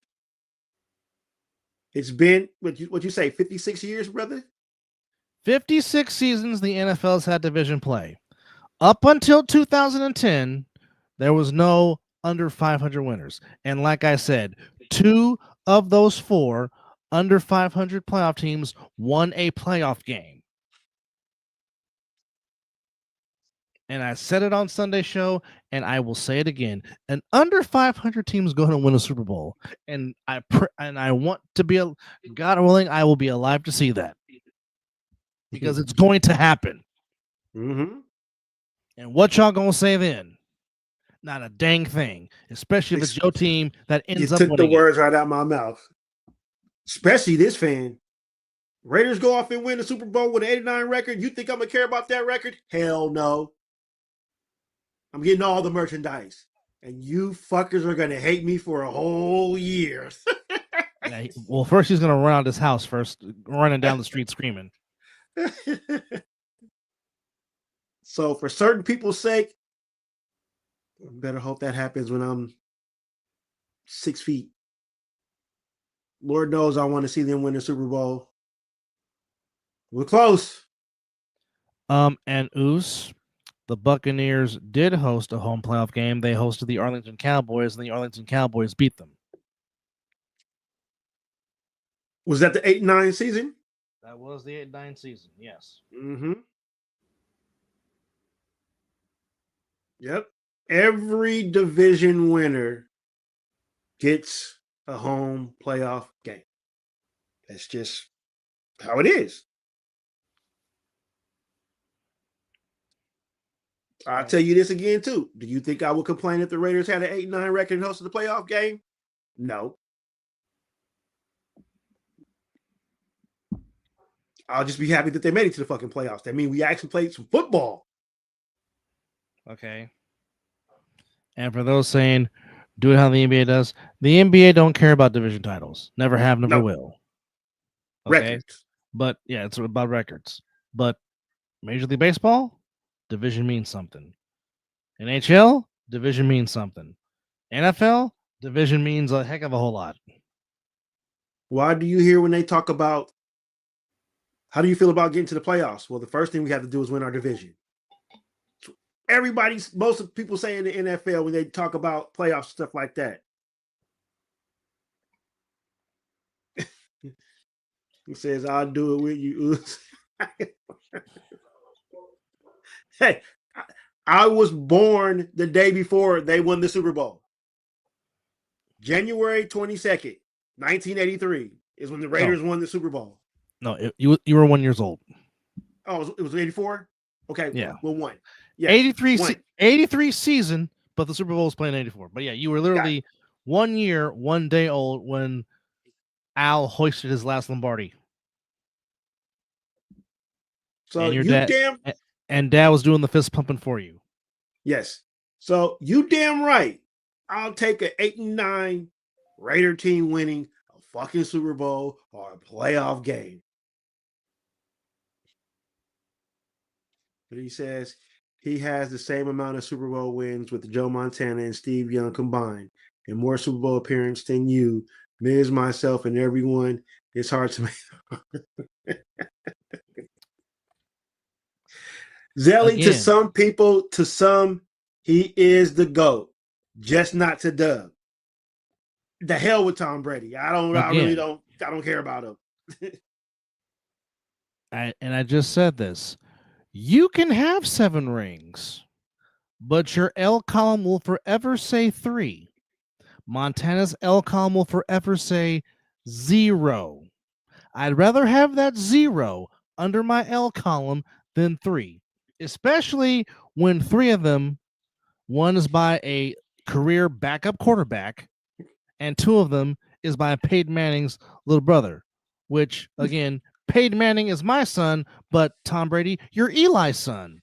It's been, what you say, 56 years, brother? 56 seasons the NFL's had division play. Up until 2010, there was no under 500 winners. And like I said, 2 of those 4 under 500 playoff teams won a playoff game. And I said it on Sunday show, and I will say it again. An under 500 team is going to win a Super Bowl, and I want to be, God willing, I will be alive to see that because it's going to happen. Mm-hmm. And what y'all gonna say then? Not a dang thing, especially if it's your team that ends up. You took the words right out my mouth. Especially this fan. Raiders go off and win the Super Bowl with an 89 record. You think I'm gonna care about that record? Hell no. I'm getting all the merchandise, and you fuckers are gonna hate me for a whole year. Yeah, well, first he's gonna run out of this house first, running down the street screaming. So, for certain people's sake, I better hope that happens when I'm 6 feet. Lord knows I want to see them win the Super Bowl. We're close. And Oos, the Buccaneers did host a home playoff game. They hosted the Arlington Cowboys, and the Arlington Cowboys beat them. Was that the 8-9 season? That was the 8-9 season, yes. Mm-hmm. Yep. Every division winner gets a home playoff game. That's just how it is. I'll tell you this again, too. Do you think I would complain if the Raiders had an 8-9 record and hosted the playoff game? No. I'll just be happy that they made it to the fucking playoffs. That means we actually played some football. Okay. And for those saying, do it how the NBA does, the NBA don't care about division titles. Never have, never will. Okay? Records. But, yeah, it's about records. But Major League Baseball, division means something. NHL, division means something. NFL, division means a heck of a whole lot. Why do you hear when they talk about how do you feel about getting to the playoffs? Well, the first thing we have to do is win our division. Most of people say in the NFL when they talk about playoffs, stuff like that. He says, I'll do it with you. Hey, I was born the day before they won the Super Bowl. January 22nd, 1983 is when the Raiders won the Super Bowl. No, you were 1 year old. Oh, it was 84? Okay, yeah. Well, one. Yeah, 83 season, but the Super Bowl was playing 84. But yeah, you were literally 1 year, 1 day old when Al hoisted his last Lombardi. So and Dad was doing the fist pumping for you. Yes. So you damn right. I'll take an 8-9 Raider team winning a fucking Super Bowl or a playoff game. But he says he has the same amount of Super Bowl wins with Joe Montana and Steve Young combined, and more Super Bowl appearances than you, Miz, myself, and everyone. It's hard to make. Zelly, to some people, to some, he is the GOAT, just not to Doug. The hell with Tom Brady. I really don't care about him. I just said this. You can have 7 rings, but your L column will forever say 3. Montana's L column will forever say 0. I'd rather have that 0 under my L column than 3, especially when 3 of them, one is by a career backup quarterback, and 2 of them is by Peyton Manning's little brother, which, again, Peyton Manning is my son, but Tom Brady, you're Eli's son.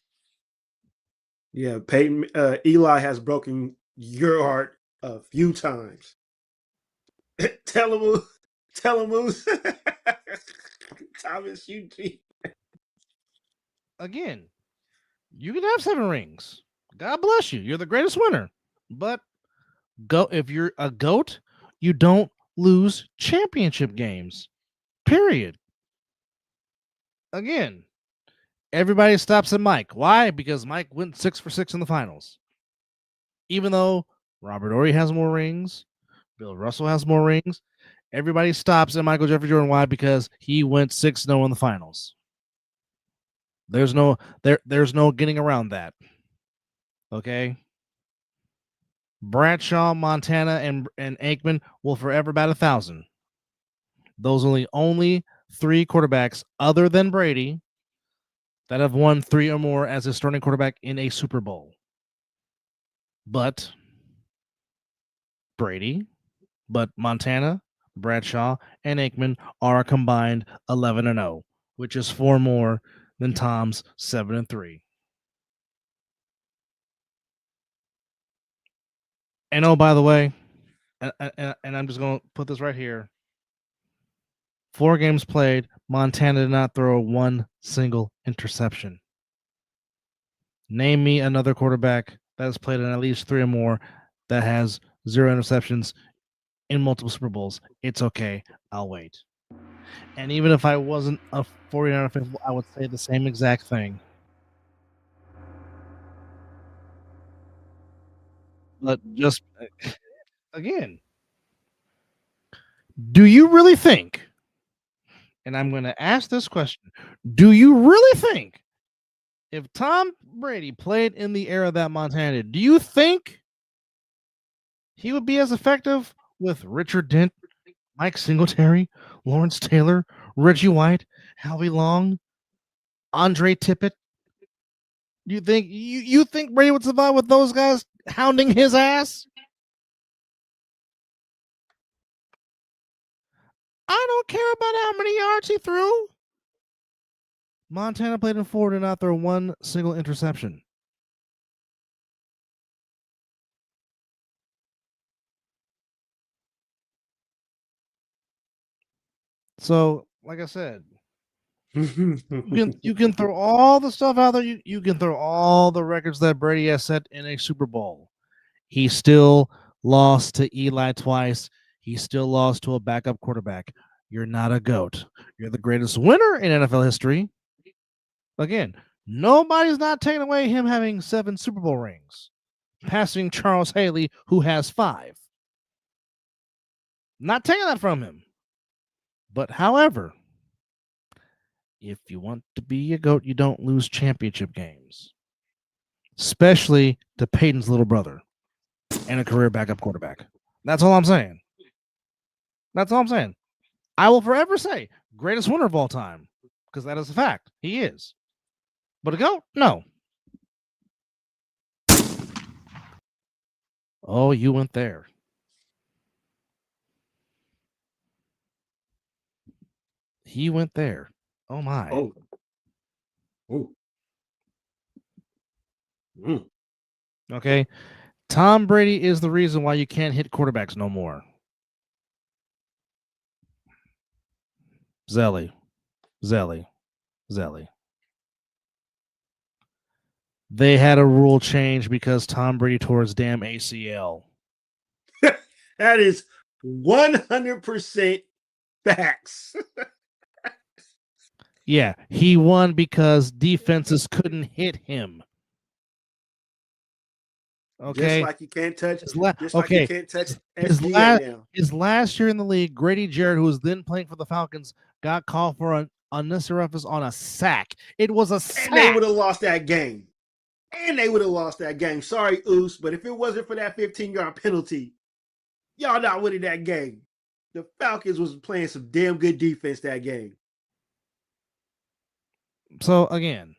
Yeah, Eli has broken your heart a few times. Tell him who's Thomas Eugene. Again, you can have 7 rings. God bless you. You're the greatest winner. But if you're a GOAT, you don't lose championship games. Period. Again, everybody stops at Mike. Why? Because Mike went 6 for 6 in the finals. Even though Robert Horry has more rings, Bill Russell has more rings, everybody stops at Michael Jeffrey Jordan. Why? Because he went 6-0 in the finals. There's no getting around that. Okay? Bradshaw, Montana, and Aikman will forever bat 1,000. Those are the only 3 quarterbacks other than Brady that have won 3 or more as a starting quarterback in a Super Bowl. But Montana, Bradshaw, and Aikman are a combined 11-0, which is 4 more than Tom's 7-3. And oh, by the way, and I'm just going to put this right here. 4 games played, Montana did not throw 1 single interception. Name me another quarterback that has played in at least 3 or more that has 0 interceptions in multiple Super Bowls. It's okay. I'll wait. And even if I wasn't a 49er faithful, I would say the same exact thing. But just again, do you really think, and I'm going to ask this question, do you really think if Tom Brady played in the era that Montana did, do you think he would be as effective with Richard Dent, Mike Singletary, Lawrence Taylor, Reggie White, Howie Long, Andre Tippett? You think Brady would survive with those guys hounding his ass? I don't care about how many yards he threw. Montana played in 4, did not throw 1 single interception. So, like I said, you can throw all the stuff out there. You can throw all the records that Brady has set in a Super Bowl. He still lost to Eli twice. He still lost to a backup quarterback. You're not a GOAT. You're the greatest winner in NFL history. Again, nobody's not taking away him having 7 Super Bowl rings, passing Charles Haley, who has 5. Not taking that from him. But however, if you want to be a GOAT, you don't lose championship games, especially to Peyton's little brother and a career backup quarterback. That's all I'm saying. That's all I'm saying. I will forever say greatest winner of all time, because that is a fact. He is. But a GOAT? No. Oh, you went there. He went there. Oh, my. Oh. Oh. Okay. Tom Brady is the reason why you can't hit quarterbacks no more. Zelly. They had a rule change because Tom Brady tore his damn ACL. That is 100% facts. Yeah, he won because defenses couldn't hit him. Okay, just like you can't touch. His last year in the league, Grady Jarrett, who was then playing for the Falcons, got called for an unnecessary roughness on a sack. It was a sack. And they would have lost that game. Sorry, Oos, but if it wasn't for that 15-yard penalty, y'all not winning that game. The Falcons was playing some damn good defense that game. So again,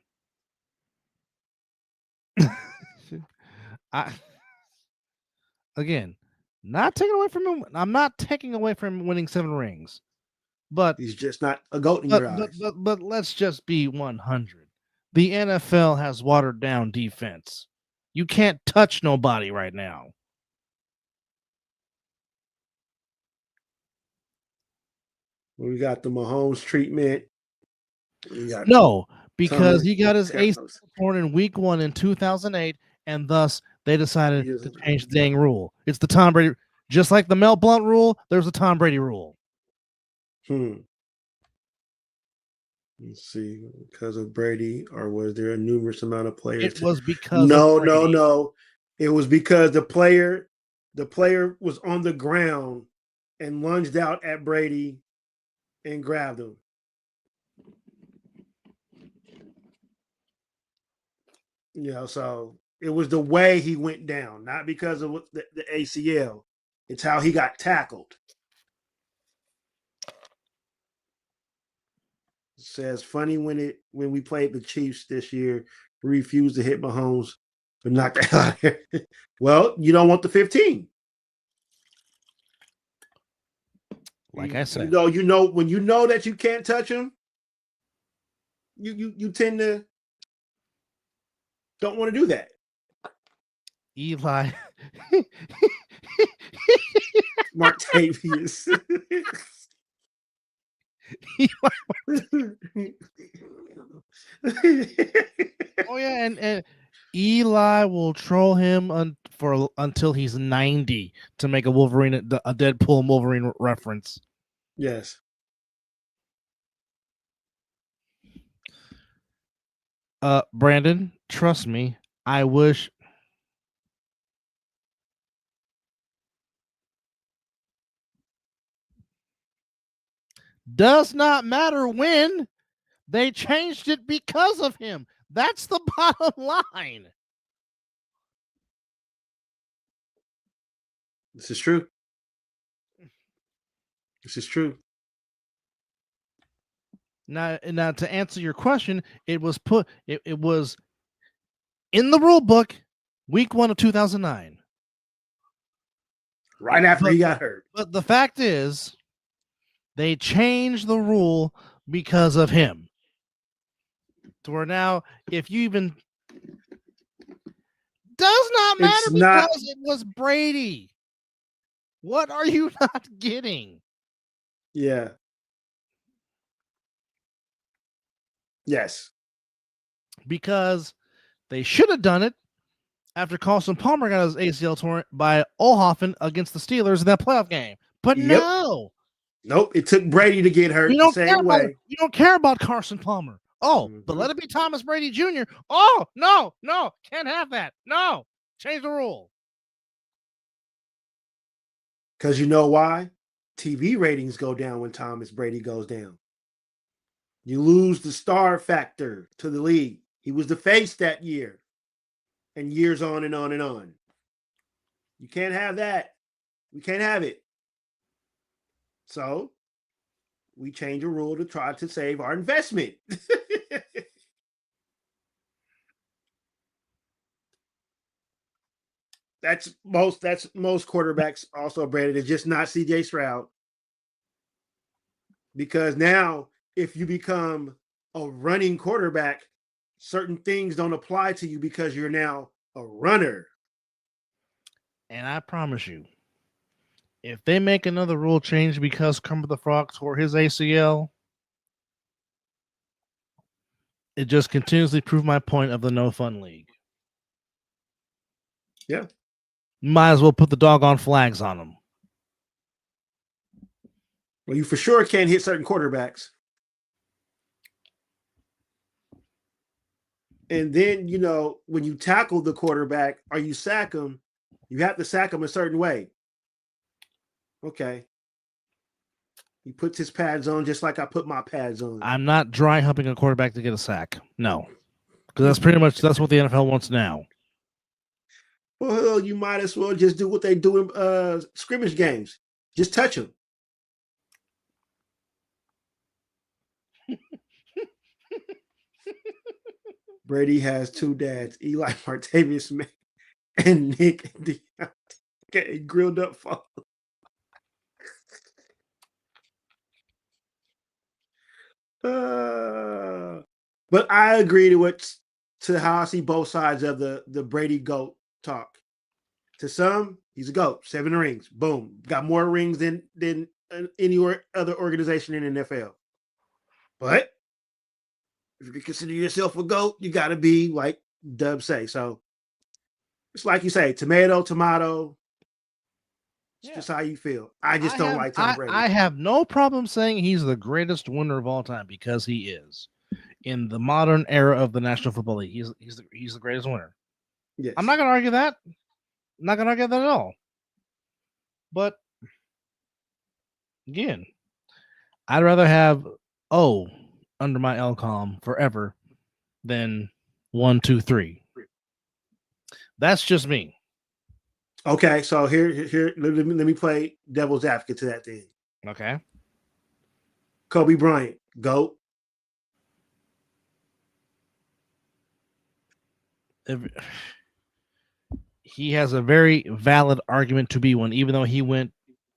not taking away from him. I'm not taking away from him winning 7 rings, but he's just not a GOAT in your eyes. But let's just be 100. The NFL has watered down defense. You can't touch nobody right now. We got the Mahomes treatment. No, because he got his ACL torn in week 1 in 2008, and thus they decided to change the dang rule. It's the Tom Brady, just like the Mel Blount rule. There's a Tom Brady rule. Let's see, because of Brady, or was there a numerous amount of players? It was because no. It was because the player was on the ground and lunged out at Brady and grabbed him. So it was the way he went down, not because of the ACL. It's how he got tackled. says funny when we played the Chiefs this year, we refused to hit Mahomes, but knocked the hell out of here. Well, you don't want the 15. Like I said, you know when you know that you can't touch him, you tend to don't want to do that. Eli. Martavius. Oh yeah, and Eli will troll him until he's 90 to make a Deadpool Wolverine reference. Yes. Brandon, trust me, I wish. Does not matter when. They changed it because of him. That's the bottom line. This is true. This is true. Now to answer your question, it was it was in the rule book week 1 of 2009. Right after he got hurt. But the fact is, they changed the rule because of him. To where now, if you even does not matter because it was Brady. What are you not getting? Yeah. Yes. Because they should have done it after Carson Palmer got his ACL torn by Olhoffen against the Steelers in that playoff game. But no. Nope. It took Brady to get hurt the same way. You don't care about Carson Palmer. Oh, but let it be Thomas Brady Jr. Oh, no, can't have that. No, change the rule. Because you know why? TV ratings go down when Thomas Brady goes down. You lose the star factor to the league. He was the face that year. And years on and on and on. You can't have that. We can't have it. So we change a rule to try to save our investment. That's most quarterbacks also, Brandon. It's just not CJ Stroud. Because now if you become a running quarterback, certain things don't apply to you because you're now a runner. And I promise you, if they make another rule change because Kermit the Frog tore his ACL, it just continuously proved my point of the no fun league. Yeah. Might as well put the doggone flags on them. Well, you for sure can't hit certain quarterbacks. And then, when you tackle the quarterback or you sack him, you have to sack him a certain way. Okay. He puts his pads on just like I put my pads on. I'm not dry humping a quarterback to get a sack. No. Because that's what the NFL wants now. Well, you might as well just do what they do in scrimmage games. Just touch them. Brady has two dads, Eli Martavius and Nick getting grilled up for. But I agree to how I see both sides of the Brady GOAT talk. To some, he's a GOAT, 7 rings, boom, got more rings than any other organization in the NFL. But if you consider yourself a GOAT, you got to be like Dub say. So it's like you say, tomato. It's just how you feel. I don't like Tom Brady. I have no problem saying he's the greatest winner of all time because he is. In the modern era of the National Football League, he's the greatest winner. Yes. I'm not going to argue that. I'm not going to argue that at all. But again, I'd rather have O under my L column forever than 1, 2, 3. That's just me. Okay, so here let me play devil's advocate to that thing. Okay. Kobe Bryant, GOAT. he has a very valid argument to be one, even though he went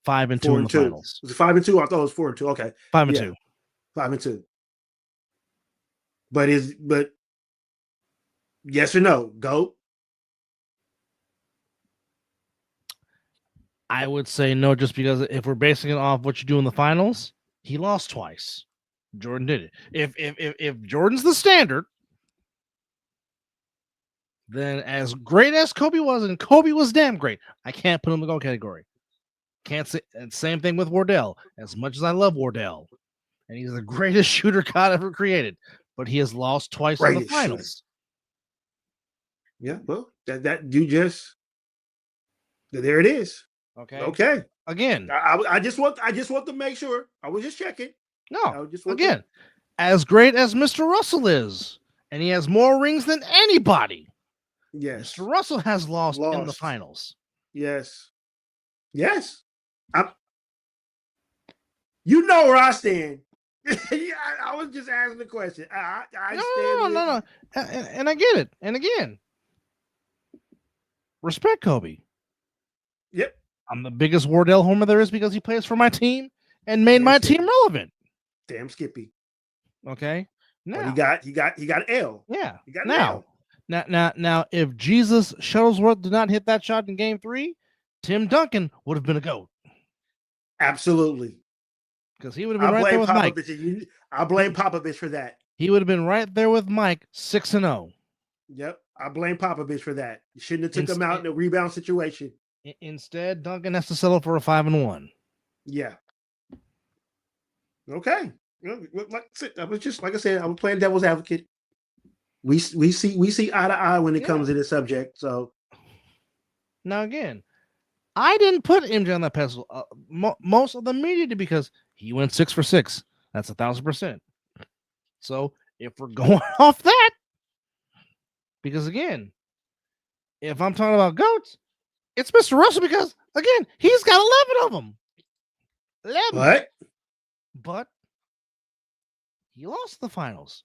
5-2 in the finals. Was it 5-2? I thought it was 4-2. Okay, 5-2. 5-2. But yes or no, GOAT? I would say no, just because if we're basing it off what you do in the finals, he lost twice. Jordan did it. If Jordan's the standard, then as great as Kobe was, and Kobe was damn great, I can't put him in the GOAT category. Can't say. And same thing with Wardell. As much as I love Wardell, and he's the greatest shooter God ever created, but he has lost twice in the finals. Yeah, well, that you just there it is. Okay. Again, I just want to make sure. I was just checking. No, again, as great as Mr. Russell is, and he has more rings than anybody. Yes, Mr. Russell has lost in the finals. Yes. You know where I stand. I was just asking the question. No. And I get it. And again, respect Kobe. Yep. I'm the biggest Wardell homer there is because he plays for my team and made my team relevant. Damn Skippy. Okay. Now he got L. Yeah. He got L. Now, if Jesus Shuttlesworth did not hit that shot in Game 3, Tim Duncan would have been a GOAT. Absolutely. Because he would have been right there with Mike. I blame Popovich for that. He would have been right there with Mike, 6-0. Yep. I blame Popovich for that. You shouldn't have took him out in a rebound situation. Instead, Duncan has to settle for a 5-1. Yeah. Okay. I was just like I said, I'm playing devil's advocate. We see eye to eye when it comes to this subject. So now again, I didn't put MJ on that pedestal. Most of the media did because he went 6 for 6. That's 1,000%. So if we're going off that, because again, if I'm talking about GOATs, it's Mr. Russell because again, he's got 11 of them. 11. But he lost the finals.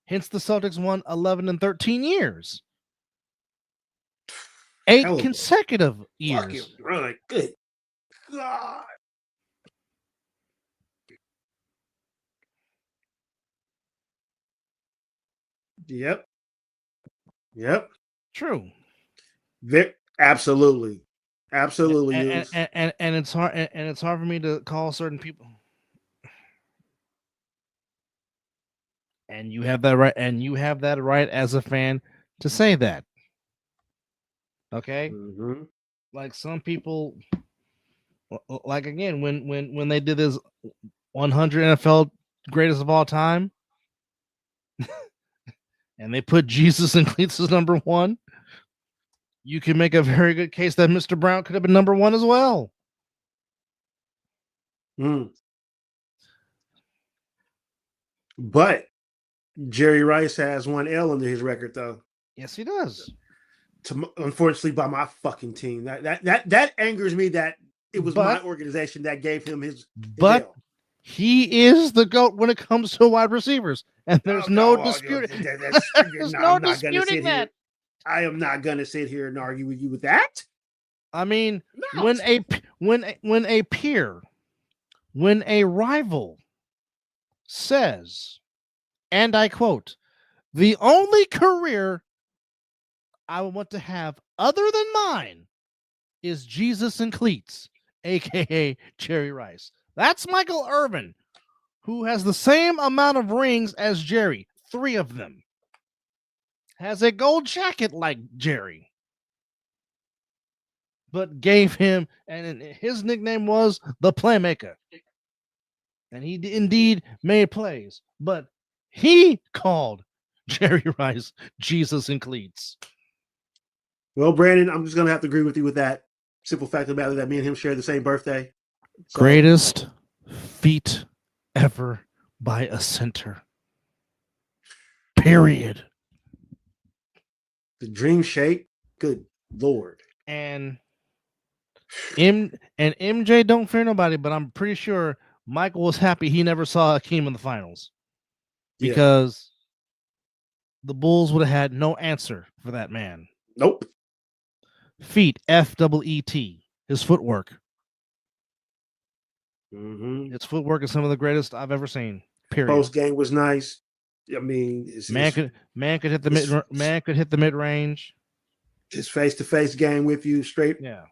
Hence, the Celtics won 11 and 13 years. 8 consecutive years. Run. Good God. Yep. True. Absolutely. And it's hard. And it's hard for me to call certain people. And you have that right. And you have that right as a fan to say that. Okay. Mm-hmm. Like some people, like again, when they did this 100 NFL greatest of all time, and they put Jesus in cleats as number 1, you can make a very good case that Mr. Brown could have been number 1 as well. But Jerry Rice has 1 L under his record, though. Yes, he does. Unfortunately, by my fucking team. That angers me that it was my organization that gave him his L. He is the GOAT when it comes to wide receivers, and there's no disputing. There's no disputing that. I am not going to sit here and argue with you with that. I mean, when a peer, when a rival says, and I quote, "The only career I would want to have other than mine is Jesus and cleats," aka Jerry Rice. That's Michael Irvin, who has the same amount of rings as Jerry, 3 of them. Has a gold jacket like Jerry, but gave him, and his nickname was the Playmaker. And he indeed made plays, but he called Jerry Rice Jesus and cleats. Well, Brandon, I'm just going to have to agree with you with that. Simple fact of the matter that me and him share the same birthday. So, greatest feat ever by a center. Period. The dream shape. Good Lord. And MJ don't fear nobody, but I'm pretty sure Michael was happy he never saw Hakeem in the finals. Because the Bulls would have had no answer for that man. Nope. Feet, FEET, his footwork. Mm-hmm. His footwork is some of the greatest I've ever seen. Period. Post game was nice. I mean, Man could hit the mid range. His face to face game with you straight. Yeah.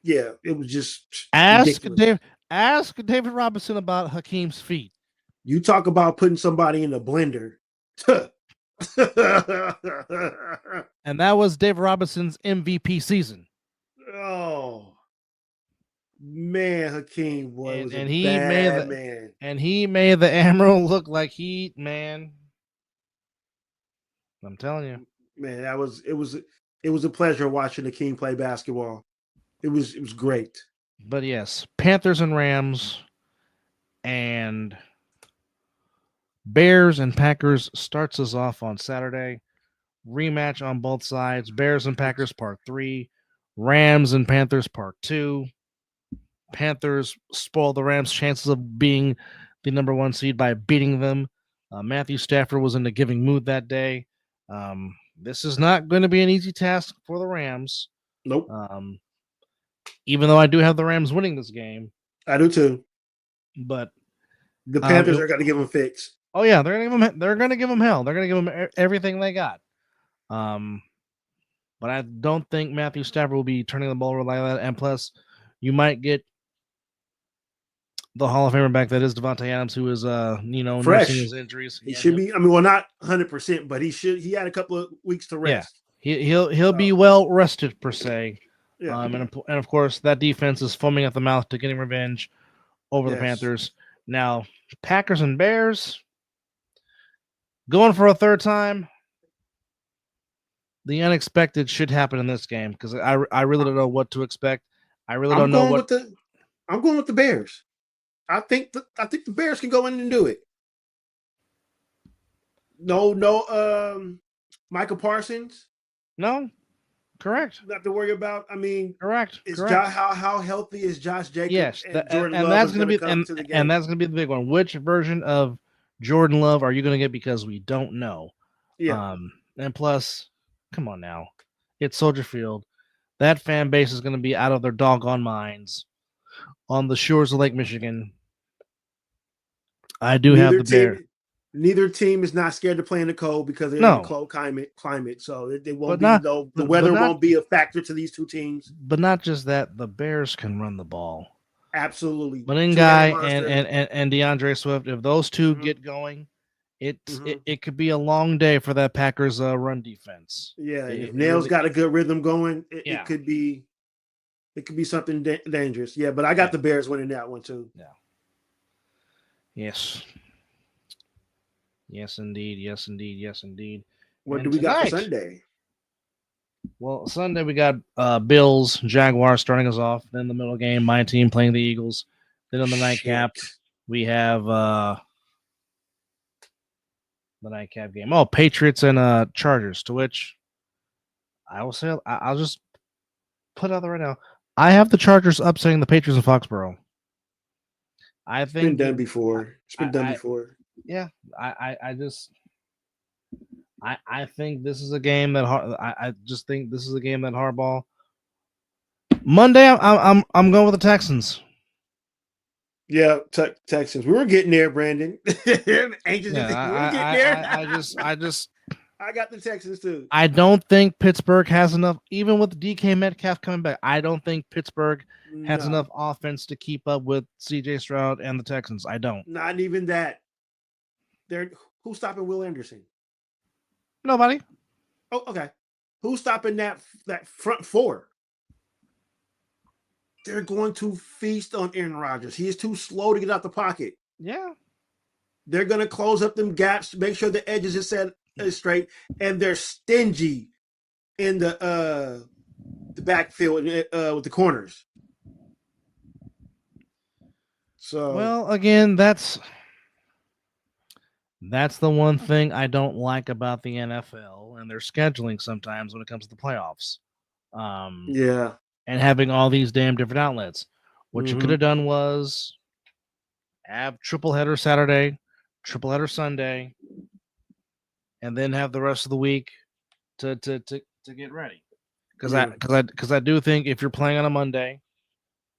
It was just Ask ridiculous. David Robinson about Hakeem's feet. You talk about putting somebody in a blender. And that was David Robinson's MVP season. Oh man, Hakeem was and a he bad man. And he made the Emerald look like man. I'm telling you. Man, it was a pleasure watching Hakeem play basketball. It was great. But yes, Panthers and Rams and Bears and Packers starts us off on Saturday. Rematch on both sides. Bears and Packers part 3. Rams and Panthers part 2. Panthers spoil the Rams' chances of being the number 1 seed by beating them. Matthew Stafford was in a giving mood that day. This is not going to be an easy task for the Rams. Nope. Even though I do have the Rams winning this game. I do too. But the Panthers are going to give them fix. Oh yeah, they're going to give them hell. They're going to give them everything they got. But I don't think Matthew Stafford will be turning the ball over like that. And plus, you might get the Hall of Famer back that is Devontae Adams, who is fresh. Nursing his injuries. He should be. I mean, well, not 100%, but he had a couple of weeks to rest. Yeah, he'll be well rested per se. Yeah. And of course that defense is foaming at the mouth to getting revenge over the Panthers. Now, Packers and Bears going for a third time. The unexpected should happen in this game because I really don't know what to expect. I really don't know what. I'm going with the Bears. I think the Bears can go in and do it. No, Michael Parsons. No, correct. Not to worry about. I mean, correct. How healthy is Josh Jacobs? Yes, Jordan and Love that's going to be and that's going to be the big one. Which version of Jordan Love are you going to get? Because we don't know. Yeah. And plus, come on now, it's Soldier Field. That fan base is going to be out of their doggone minds on the shores of Lake Michigan. I do have the Bears. Neither team is not scared to play in the cold because they're in a cold climate. So they won't the weather won't be a factor to these two teams. But not just that, the Bears can run the ball. Absolutely. Meningai and DeAndre Swift, if those two get going, it could be a long day for that Packers run defense. Yeah, if Nail's got a good rhythm going, it could be something dangerous. Yeah, but I got the Bears winning that one too. Yeah. Yes. Yes, indeed. Yes, indeed. Yes, indeed. What do we got for Sunday? Well, Sunday we got Bills, Jaguars starting us off. Then the middle game, my team playing the Eagles. Then on the nightcap, we have the nightcap game. Oh, Patriots and Chargers. To which I will say, I'll just put out there right now. I have the Chargers upsetting the Patriots in Foxborough. I think it's been done before. It's been done before. Yeah, I think this is a game that I just think this is a game that Harbaugh. Monday, I'm going with the Texans. Yeah, Texans. We were getting there, Brandon. Anxious. I got the Texans too. I don't think Pittsburgh has enough, even with DK Metcalf coming back. I don't think Pittsburgh has enough offense to keep up with CJ Stroud and the Texans. I don't. Not even that. Who's stopping Will Anderson? Nobody. Oh, okay. Who's stopping that front four? They're going to feast on Aaron Rodgers. He is too slow to get out the pocket. Yeah. They're going to close up them gaps, make sure the edges are set straight, and they're stingy in the backfield with the corners. So, well, again, that's the one thing I don't like about the NFL and their scheduling sometimes when it comes to the playoffs. Yeah. And having all these damn different outlets. What you could have done was have triple header Saturday, triple header Sunday, and then have the rest of the week to get ready. Because I do think if you're playing on a Monday,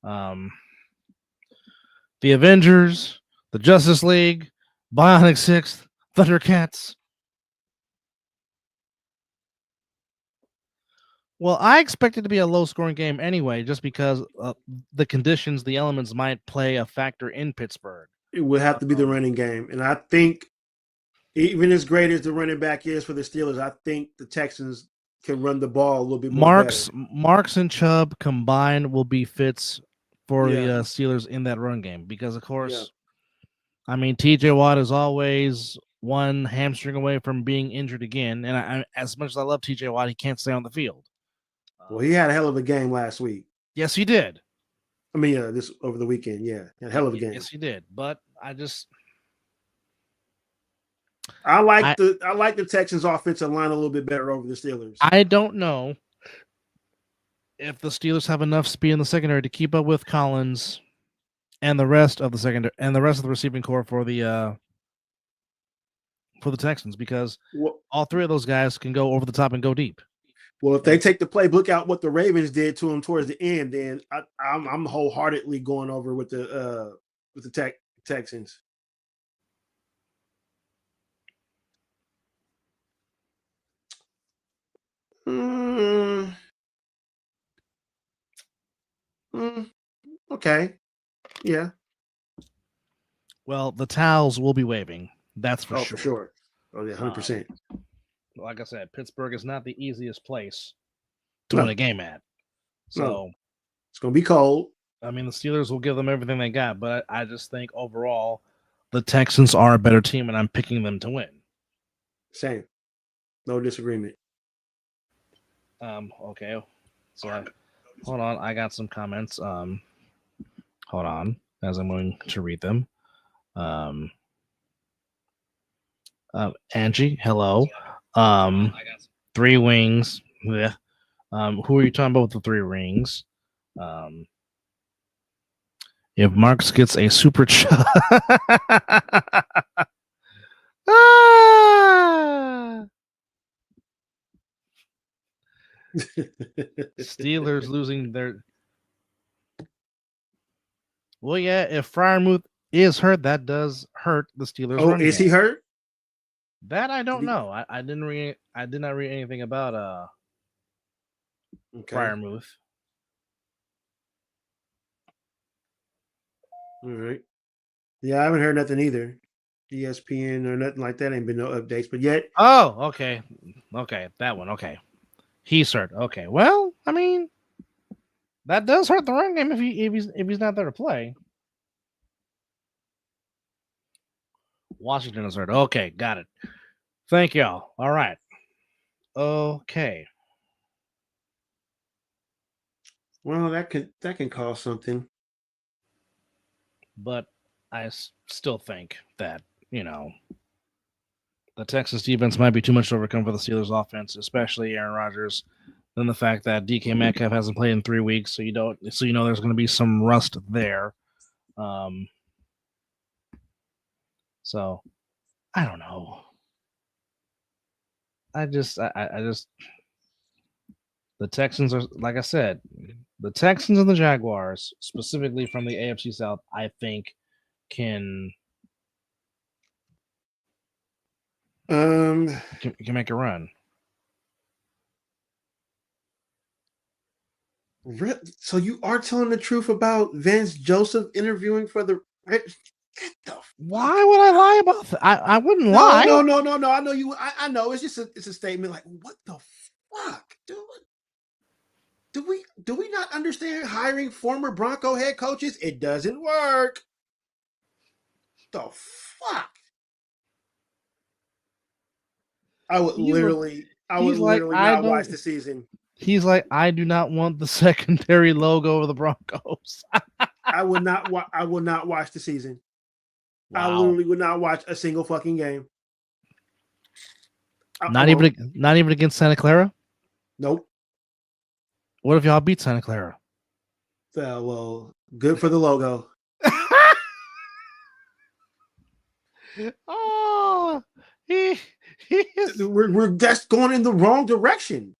the Avengers, the Justice League, Bionic Sixth, Thundercats. Well, I expect it to be a low-scoring game anyway, just because the conditions, the elements might play a factor in Pittsburgh. It would have to be the running game, and I think even as great as the running back is for the Steelers, I think the Texans can run the ball a little bit more. Marks and Chubb combined will be fits for the Steelers in that run game because, of course, I mean, T.J. Watt is always one hamstring away from being injured again, and as much as I love T.J. Watt, he can't stay on the field. Well, he had a hell of a game last week. Yes, he did. I mean, this over the weekend, a hell of a game. Yes, he did. But I like the Texans' offensive line a little bit better over the Steelers. I don't know if the Steelers have enough speed in the secondary to keep up with Collins and the rest of the secondary and the rest of the receiving core for the Texans, because all three of those guys can go over the top and go deep. Well, if they take the playbook out what the Ravens did to them towards the end, then I'm wholeheartedly going over with the Texans. Okay. Yeah. Well, the towels will be waving. That's for sure. For sure. Oh, yeah, 100%. Like I said, Pittsburgh is not the easiest place to win a game at. So it's going to be cold. I mean, the Steelers will give them everything they got, but I just think overall the Texans are a better team, and I'm picking them to win. Same. No disagreement. Okay. So hold on. I got some comments. Hold on, as I'm going to read them. Angie, hello. 3 wings. Yeah. Who are you talking about with the 3 rings? If Marks gets a super chat. Steelers losing their. Well, yeah, if Freiermuth is hurt, that does hurt the Steelers. Oh, is he hurt? That I don't know. I did not read anything about Freiermuth. All right. Yeah, I haven't heard nothing either. ESPN or nothing like that. Ain't been no updates, but yet. Oh, okay. Okay, that one. Okay. He's hurt. Okay. Well, I mean, that does hurt the run game if he's not there to play. Washington is hurt. Okay, got it. Thank y'all. All right. Okay. Well, that can cause something. But I still think that, the Texans defense might be too much to overcome for the Steelers offense, especially Aaron Rodgers. Then the fact that DK Metcalf hasn't played in 3 weeks, so you know there's going to be some rust there. So I don't know. I just the Texans are, like I said, the Texans and the Jaguars, specifically from the AFC South, I think can make a run. So you are telling the truth about Vance Joseph interviewing for the? Why would I lie about that? I wouldn't lie. No. I know you. I know it's just it's a statement. Like, what the fuck, dude? Do we not understand hiring former Bronco head coaches? It doesn't work. The fuck. I would literally not watch the season. He's like, I do not want the secondary logo of the Broncos. I will not watch the season. Wow. I literally would not watch a single fucking game. Not even against Santa Clara? Nope. What if y'all beat Santa Clara? Well, good for the logo. Oh, We're just going in the wrong direction.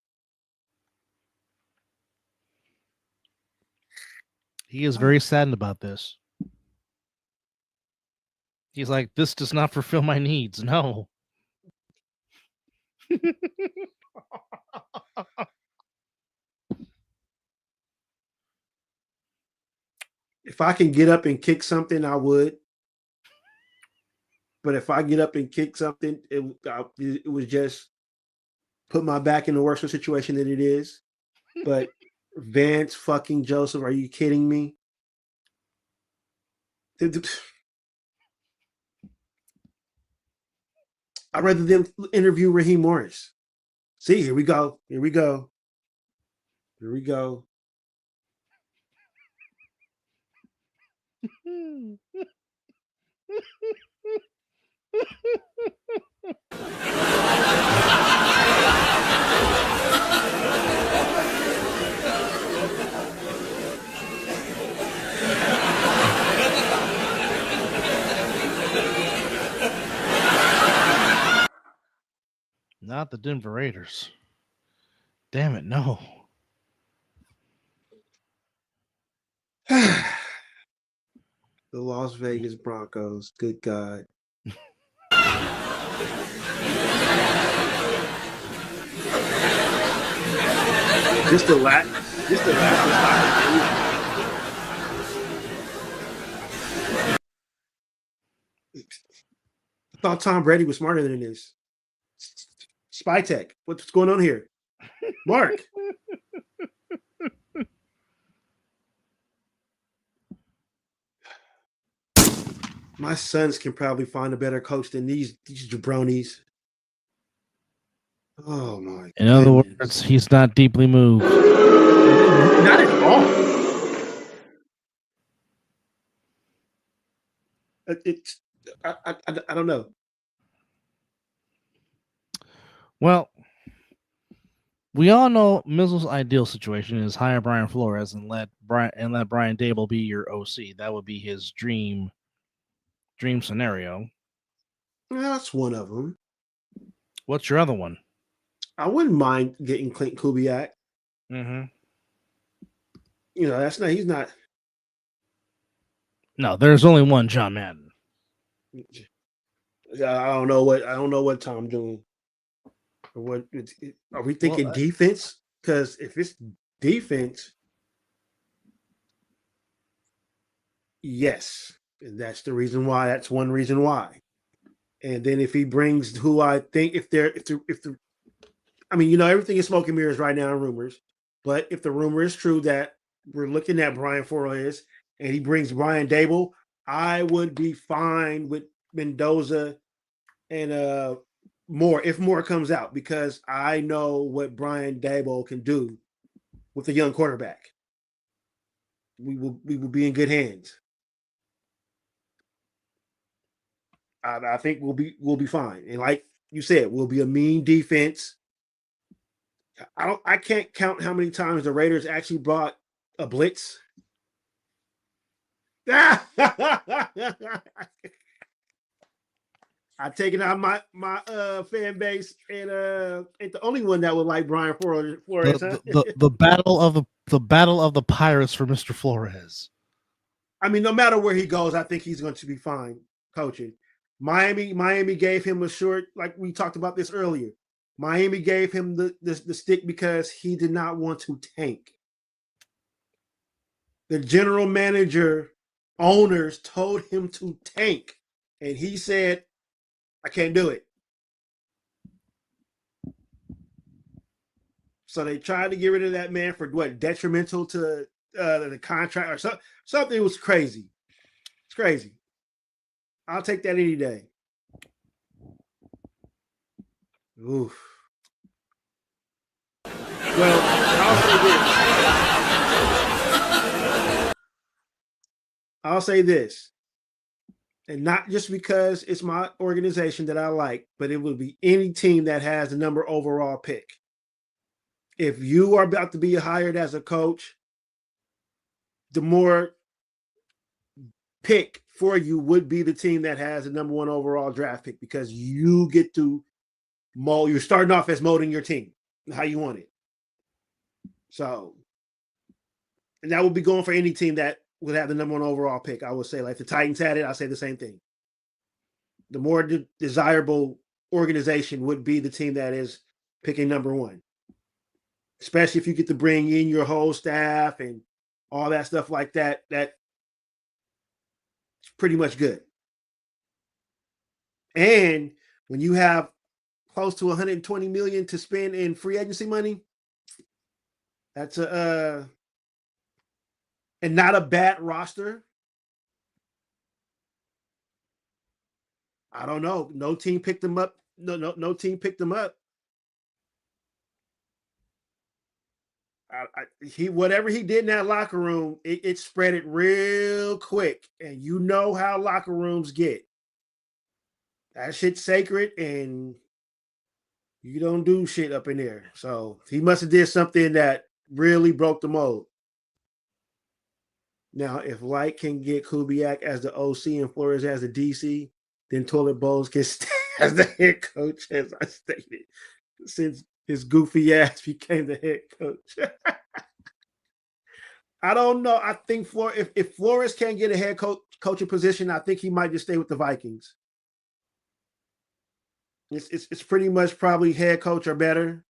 He is very saddened about this. He's like, this does not fulfill my needs. No. If I can get up and kick something, I would. But if I get up and kick something, it was just put my back in a worse situation than it is. But Vance fucking Joseph, are you kidding me? I'd rather them interview Raheem Morris. See, here we go. Here we go. Here we go. Not the Denver Raiders. Damn it, no. The Las Vegas Broncos. Good God. Just the last. I thought Tom Brady was smarter than this. Spy tech. What's going on here? Mark. My sons can probably find a better coach than these jabronis. Oh my! In other words, he's not deeply moved. Not at all. It's I don't know. Well, we all know Mizzle's ideal situation is hire Brian Flores and let Brian Dable be your OC. That would be his dream scenario. That's one of them. What's your other one? I wouldn't mind getting Clint Kubiak. Mm-hmm. You know, he's not. No, there's only one John Madden. I don't know what Tom doing. What are we thinking? Defense? Because if it's defense, yes, and that's the reason why. That's one reason why. And then if he brings who I think if the I mean, you know, everything is smoke and mirrors right now in rumors. But if the rumor is true that we're looking at Brian Flores and he brings Brian Dable, I would be fine with Mendoza and Moore if Moore comes out, because I know what Brian Dable can do with a young quarterback. We will be in good hands. I think we'll be fine. And like you said, we'll be a mean defense. I can't count how many times the Raiders actually brought a blitz. I take it out my fan base, and ain't the only one that would like Brian Flores. The battle of the pirates for Mr. Flores. I mean, no matter where he goes, I think he's going to be fine coaching. Miami gave him a short, like we talked about this earlier. Miami gave him the stick because he did not want to tank. The general manager, owners told him to tank, and he said, I can't do it. So they tried to get rid of that man for what? Detrimental to the contract or something. It was crazy. It's crazy. I'll take that any day. Oof. Well, I'll say this. And not just because it's my organization that I like, but it would be any team that has the number overall pick. If you are about to be hired as a coach, the more pick for you would be the team that has the number one overall draft pick, because you get to mold. You're starting off as molding your team how you want it. So, and that would be going for any team that would have the number 1 overall pick. I would say, like the Titans had it, I say the same thing. The more desirable organization would be the team that is picking number 1, especially if you get to bring in your whole staff and all that stuff like that. That's pretty much good. And when you have close to $120 million to spend in free agency money, that's and not a bad roster. I don't know. No team picked them up. No team picked them up. Whatever he did in that locker room, it spread it real quick. And you know how locker rooms get. That shit's sacred, and you don't do shit up in there. So he must have did something that really broke the mold. Now, if Light can get Kubiak as the OC and Flores as the DC, then Toilet Bowles can stay as the head coach, as I stated, since his goofy ass became the head coach. I don't know. I think if Flores can't get a head coaching position, I think he might just stay with the Vikings. It's pretty much probably head coach or better.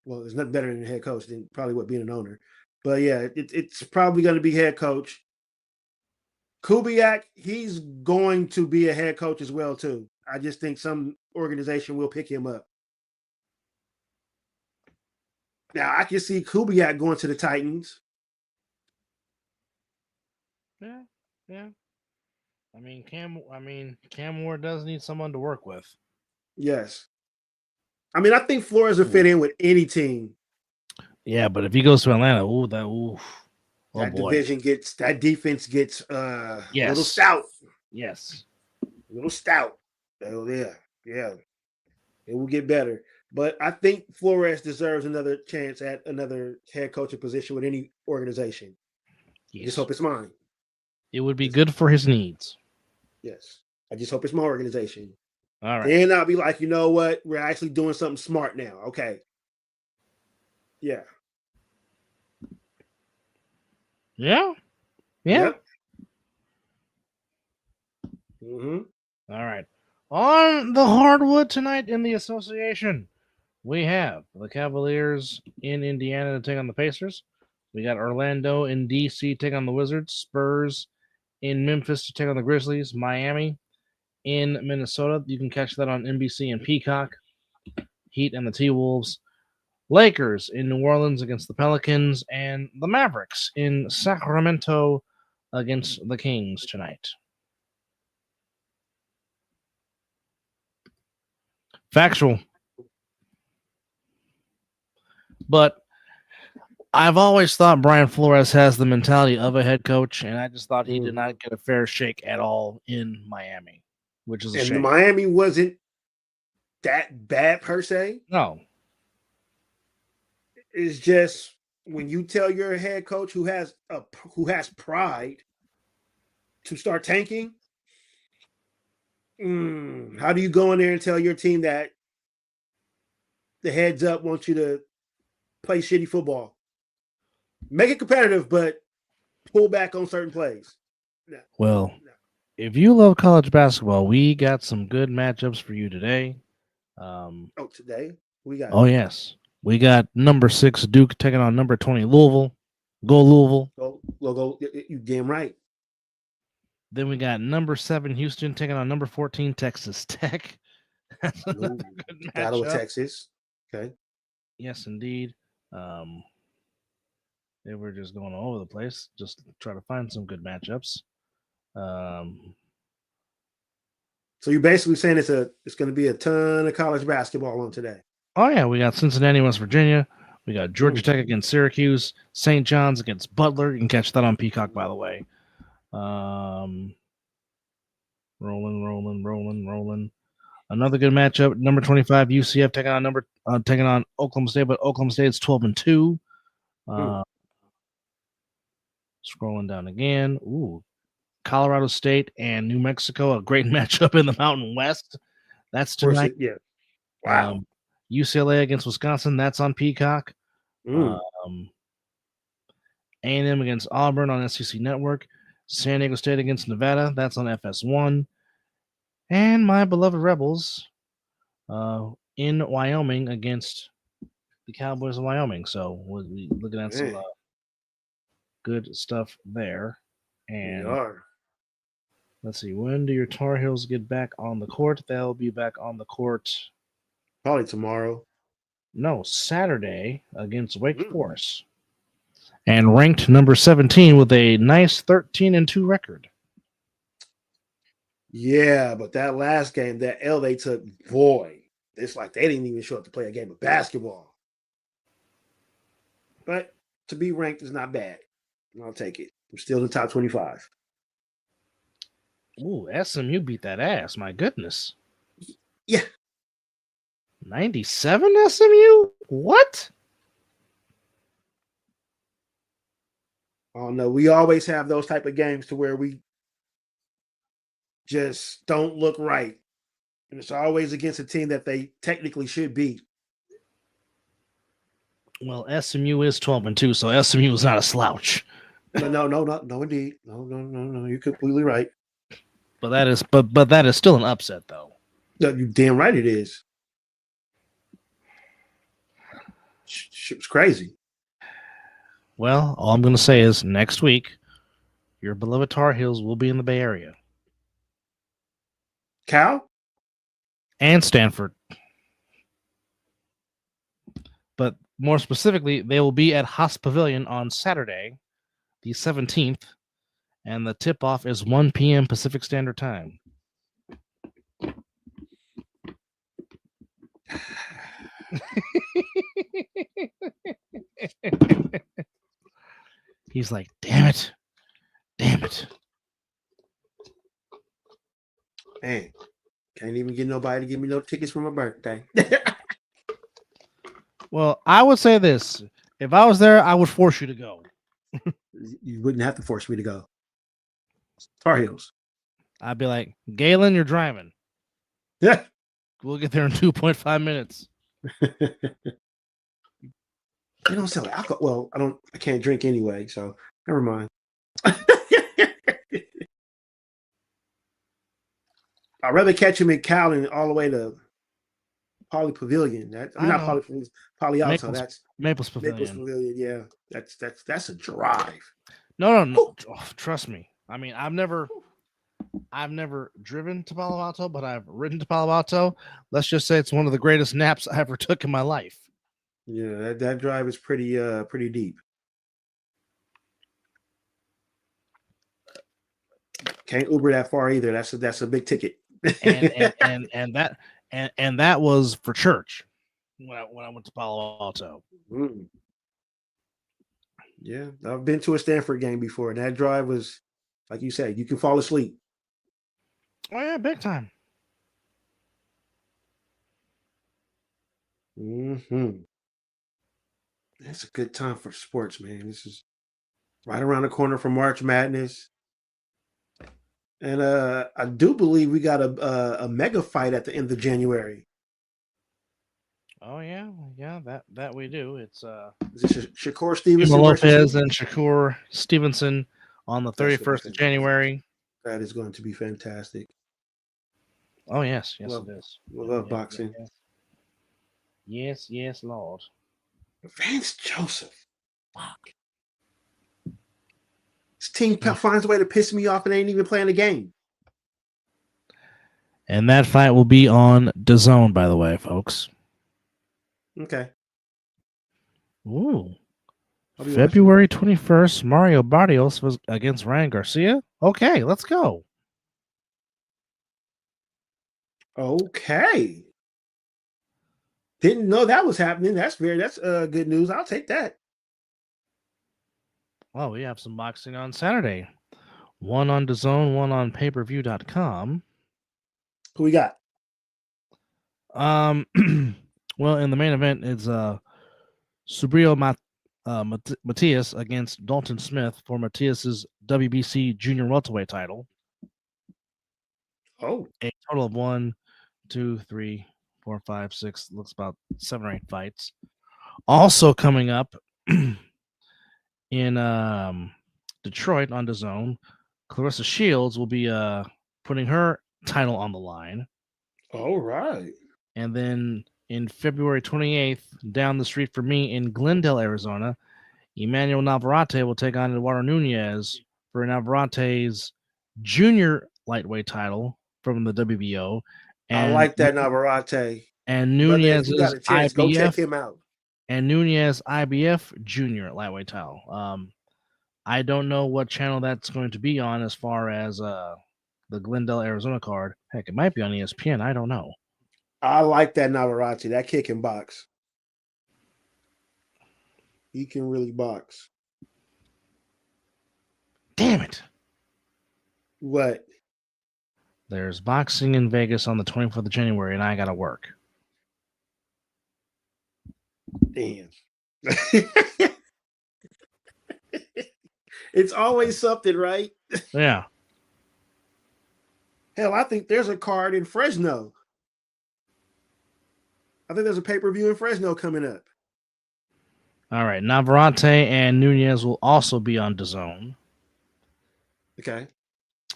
Well, there's nothing better than a head coach than probably being an owner. But yeah, it's probably going to be head coach. Kubiak, he's going to be a head coach as well too. I just think some organization will pick him up. Now I can see Kubiak going to the Titans. Yeah. I mean, Cam Ward does need someone to work with. Yes. I mean, I think Flores will fit in with any team. Yeah, but if he goes to Atlanta, that defense gets a little stout. Yes. A little stout. Oh, yeah. It will get better. But I think Flores deserves another chance at another head coaching position with any organization. Yes. I just hope it's mine. It would be good for his needs. Yes. I just hope it's my organization. All right. Then I'll be like, you know what? We're actually doing something smart now. Okay. Yeah. Yeah. Yep. Mm-hmm. All right. On the hardwood tonight in the association, we have the Cavaliers in Indiana to take on the Pacers. We got Orlando in DC take on the Wizards. Spurs in Memphis to take on the Grizzlies. Miami in Minnesota. You can catch that on NBC and Peacock. Heat and the T-Wolves. Lakers in New Orleans against the Pelicans. And the Mavericks in Sacramento against the Kings tonight. Factual. But I've always thought Brian Flores has the mentality of a head coach, and I just thought he did not get a fair shake at all in Miami, which is a shame. And Miami wasn't that bad per se. No. It's just when you tell your head coach who has pride to start tanking, how do you go in there and tell your team that the heads up wants you to play shitty football? Make it competitive, but pull back on certain plays. No. Well, if you love college basketball, we got some good matchups for you today. Today? We got. Oh, yes. We got number 6 Duke taking on number 20 Louisville. Go Louisville. Go. You damn right. Then we got number 7 Houston taking on number 14 Texas Tech. That's another good matchup. Battle of Texas. Okay. Yes, indeed. They were just going all over the place, just to try to find some good matchups. So you're basically saying it's going to be a ton of college basketball on today. Oh yeah, we got Cincinnati, West Virginia. We got Georgia Tech against Syracuse. St. John's against Butler. You can catch that on Peacock, by the way. Rolling. Another good matchup. Number 25 UCF taking on Oklahoma State, but Oklahoma State is 12-2. Scrolling down again. Ooh, Colorado State and New Mexico, a great matchup in the Mountain West. That's tonight. Yeah. Wow. UCLA against Wisconsin, that's on Peacock. Mm. A&M against Auburn on SEC Network. San Diego State against Nevada, that's on FS1. And my beloved Rebels in Wyoming against the Cowboys of Wyoming. So we're looking at some good stuff there. And we are. Let's see, when do your Tar Heels get back on the court? They'll be back on the court probably tomorrow. No, Saturday against Wake Forest. And ranked number 17 with a nice 13-2 record. Yeah, but that last game, that L they took, boy, it's like they didn't even show up to play a game of basketball. But to be ranked is not bad. I'll take it. I'm still in the top 25. Ooh, SMU beat that ass. My goodness. Yeah. 97 SMU? What? Oh, no. We always have those type of games to where we just don't look right. And it's always against a team that they technically should beat. Well, SMU is 12-2, so SMU is not a slouch. No, indeed. No. You're completely right. But that is still an upset, though. No, you're damn right it is. It's crazy. Well, all I'm going to say is next week, your beloved Tar Heels will be in the Bay Area. Cal? And Stanford. But more specifically, they will be at Haas Pavilion on Saturday, the 17th, and the tip-off is 1 p.m. Pacific Standard Time. He's like, damn it. Hey, can't even get nobody to give me no tickets for my birthday. Well, I would say this. If I was there, I would force you to go. You wouldn't have to force me to go. Tar Heels. I'd be like, Galen, you're driving. Yeah. We'll get there in 2.5 minutes. They don't sell alcohol. Well, I can't drink anyway, so never mind. I'd rather catch him in Cal than all the way to Poly Pavilion. Not Poly Pavilion, Poly Alto. That's Maples Pavilion. Maples Pavilion, yeah. That's a drive. No. Oh, trust me. I mean, I've never driven to Palo Alto, but I've ridden to Palo Alto. Let's just say it's one of the greatest naps I ever took in my life. Yeah, that drive is pretty deep. Can't Uber that far either. That's a big ticket. and that was for church when I went to Palo Alto. Mm. Yeah, I've been to a Stanford game before, and that drive was, like you said, you can fall asleep. Oh yeah, big time. That's a good time for sports, man. This is right around the corner from March Madness. And I do believe we got a mega fight at the end of January. Oh yeah, that we do. It's Shakur Stevenson Lopez and Shakur Stevenson on the 31st of January. That is going to be fantastic. Oh yes, it is. We love boxing. Yes, Lord. Vance Joseph. Fuck. This team finds a way to piss me off and they ain't even playing the game. And that fight will be on DAZN, by the way, folks. Okay. Ooh. February 21st, Mario Barrios was against Ryan Garcia. Okay, let's go. Okay. Didn't know that was happening. That's good news. I'll take that. Well, we have some boxing on Saturday. One on DAZN, one on payperview.com. Who we got? Well, in the main event, it's Subrio Matias against Dalton Smith for Matias's WBC junior welterweight title. Oh. A total of 1, 2, 3, 4, 5, 6, looks about 7 or 8 fights. Also coming up in Detroit on DAZN, Clarissa Shields will be putting her title on the line. All right. And then in February 28th, down the street from me in Glendale, Arizona, Emmanuel Navarrete will take on Eduardo Nunez for Navarrete's junior lightweight title from the WBO. And, I like that Navarrete. And Nunez's if you got a chance, IBF, go check him out. And Nunez IBF junior lightweight title. I don't know what channel that's going to be on as far as the Glendale, Arizona card. Heck, it might be on ESPN. I don't know. I like that Navarrete. That kid can box. He can really box. Damn it. What? There's boxing in Vegas on the 24th of January, and I got to work. Damn. It's always something, right? Yeah. Hell, I think there's a card in Fresno. I think there's a pay-per-view in Fresno coming up. All right. Navarrete and Nunez will also be on DAZN. Okay.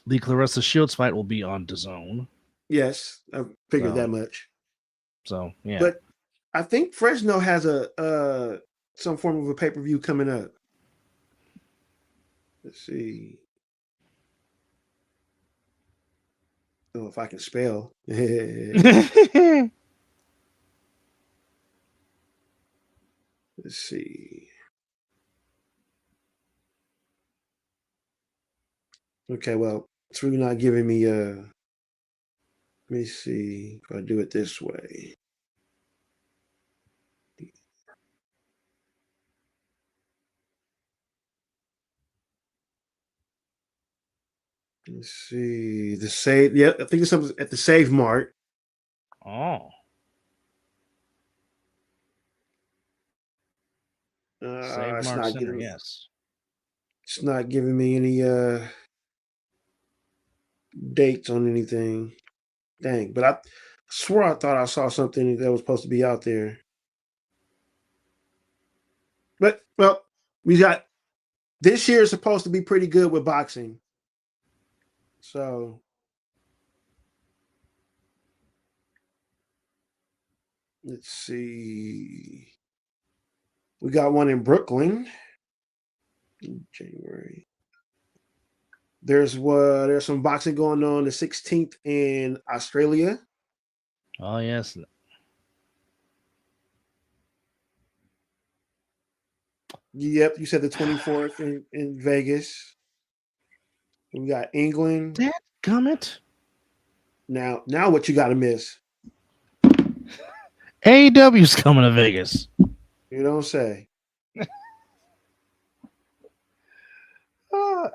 The Clarissa Shields fight will be on DAZN. Yes, I figured that much. So, yeah. But I think Fresno has a some form of a pay-per-view coming up. Let's see. Oh, if I can spell. Let's see. Okay, well, it's really not giving me let me see if I do it this way. Let's see. The save, yeah, I think it's something at the Save Mart. Oh. It's Mart not Center, giving me, yes. It's not giving me any dates on anything. Dang, but I swore I thought I saw something that was supposed to be out there. But well, we got this year is supposed to be pretty good with boxing. So let's see. We got one in Brooklyn in January. There's some boxing going on the 16th in Australia. Oh, yes. Yep, you said the 24th in Vegas. We got England. Dadgummit. Now what you got to miss? AEW's coming to Vegas. You don't say.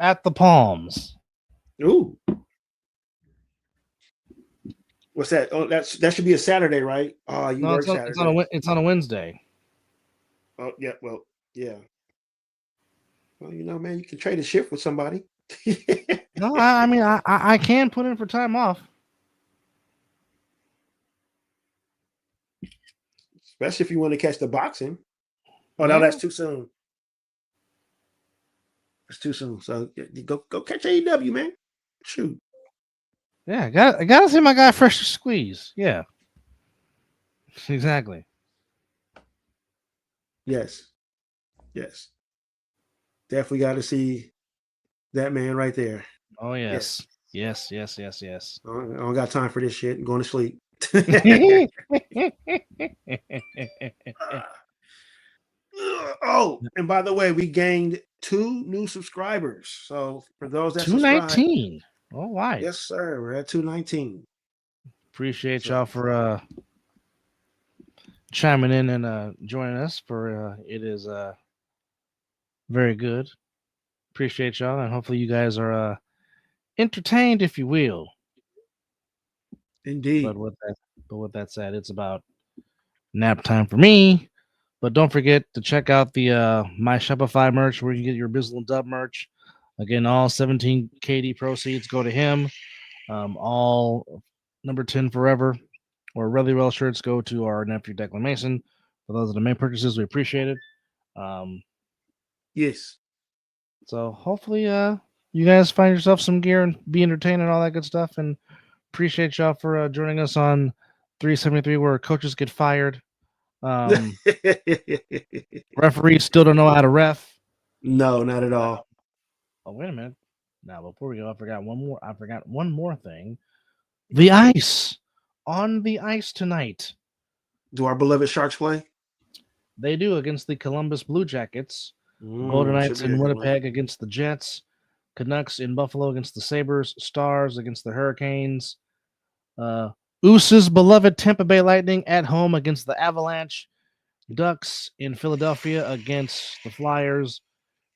At the Palms. Ooh. What's that? Oh, that should be a Saturday, right? Oh, you work Saturday. It's on a Wednesday. Oh, yeah. Well, yeah. Well, man, you can trade a shift with somebody. No, I mean, I can put in for time off. Especially if you want to catch the boxing. Oh, no, that's too soon. It's too soon. So go catch AEW, man. Shoot. Yeah, I gotta see my guy Fresh Squeeze. Yeah. Exactly. Yes. Definitely got to see that man right there. Oh, yes. Yes. I don't got time for this shit. I'm going to sleep. Oh, and by the way, we gained 2 new subscribers. So for those that 219. All right. Yes, sir. We're at 219. Appreciate y'all for chiming in and joining us. For it is very good. Appreciate y'all, and hopefully you guys are entertained, if you will. Indeed. But with that said, it's about nap time for me. But don't forget to check out the My Shopify merch where you get your Mizzle and Dub merch. Again, all 17 KD proceeds go to him. All number 10 forever. or Really Well shirts go to our nephew Declan Mason. For those are the main purchases, we appreciate it. Yes. So hopefully you guys find yourself some gear and be entertained and all that good stuff. And appreciate y'all for joining us on 373 where coaches get fired. Referees still don't know how to ref. No, not at all. Oh, wait a minute. Now, before we go, I forgot one more thing. The ice. On the ice tonight. Do our beloved Sharks play? They do against the Columbus Blue Jackets. Golden Knights in Winnipeg against the Jets. Canucks in Buffalo against the Sabres. Stars against the Hurricanes. Oose's beloved Tampa Bay Lightning at home against the Avalanche. Ducks in Philadelphia against the Flyers.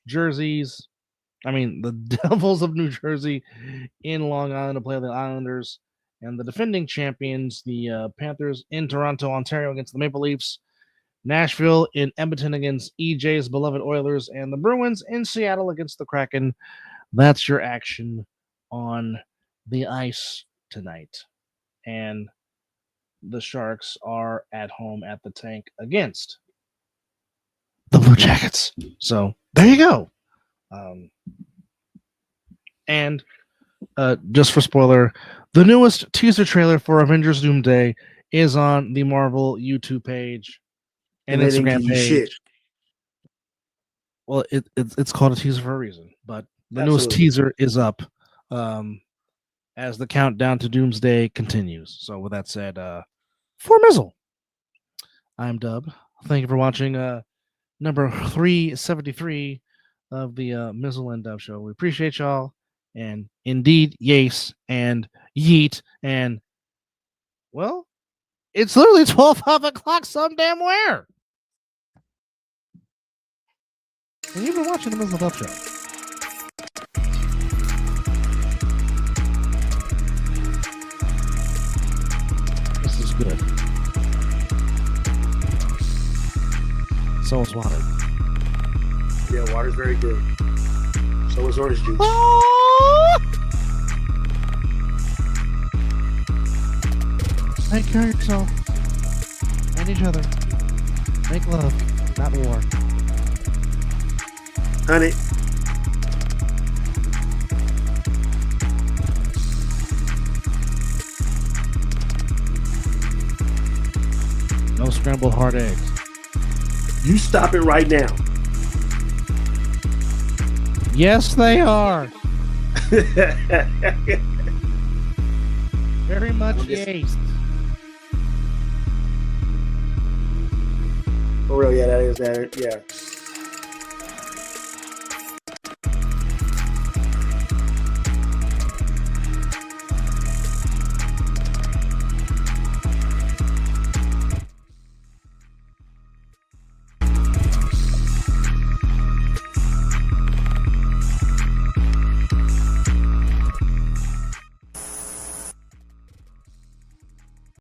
The Devils of New Jersey in Long Island to play the Islanders. And the defending champions, the Panthers in Toronto, Ontario against the Maple Leafs. Nashville in Edmonton against EJ's beloved Oilers. And the Bruins in Seattle against the Kraken. That's your action on the ice tonight. And the Sharks are at home at the Tank against the Blue Jackets. So there you go. And just for spoiler, the newest teaser trailer for Avengers Doomsday is on the Marvel YouTube page and Instagram page. Shit. Well, it's called a teaser for a reason, but the newest teaser is up as the countdown to Doomsday continues. So with that said, for Mizzle, I'm Dub. Thank you for watching number 373 of the Mizzle and Dub Show. We appreciate y'all. And indeed, yes, and yeet, and, well, it's literally 12 o'clock some damn where. And you've been watching the Mizzle Dub Show. This is good. So is water. Yeah, water's very good. So is orange juice. Take care of yourself and each other. Make love, not war. Honey. No scrambled hard eggs. You stop it right now. Yes, they are. Very much yes. For real, yeah, that is that. Yeah.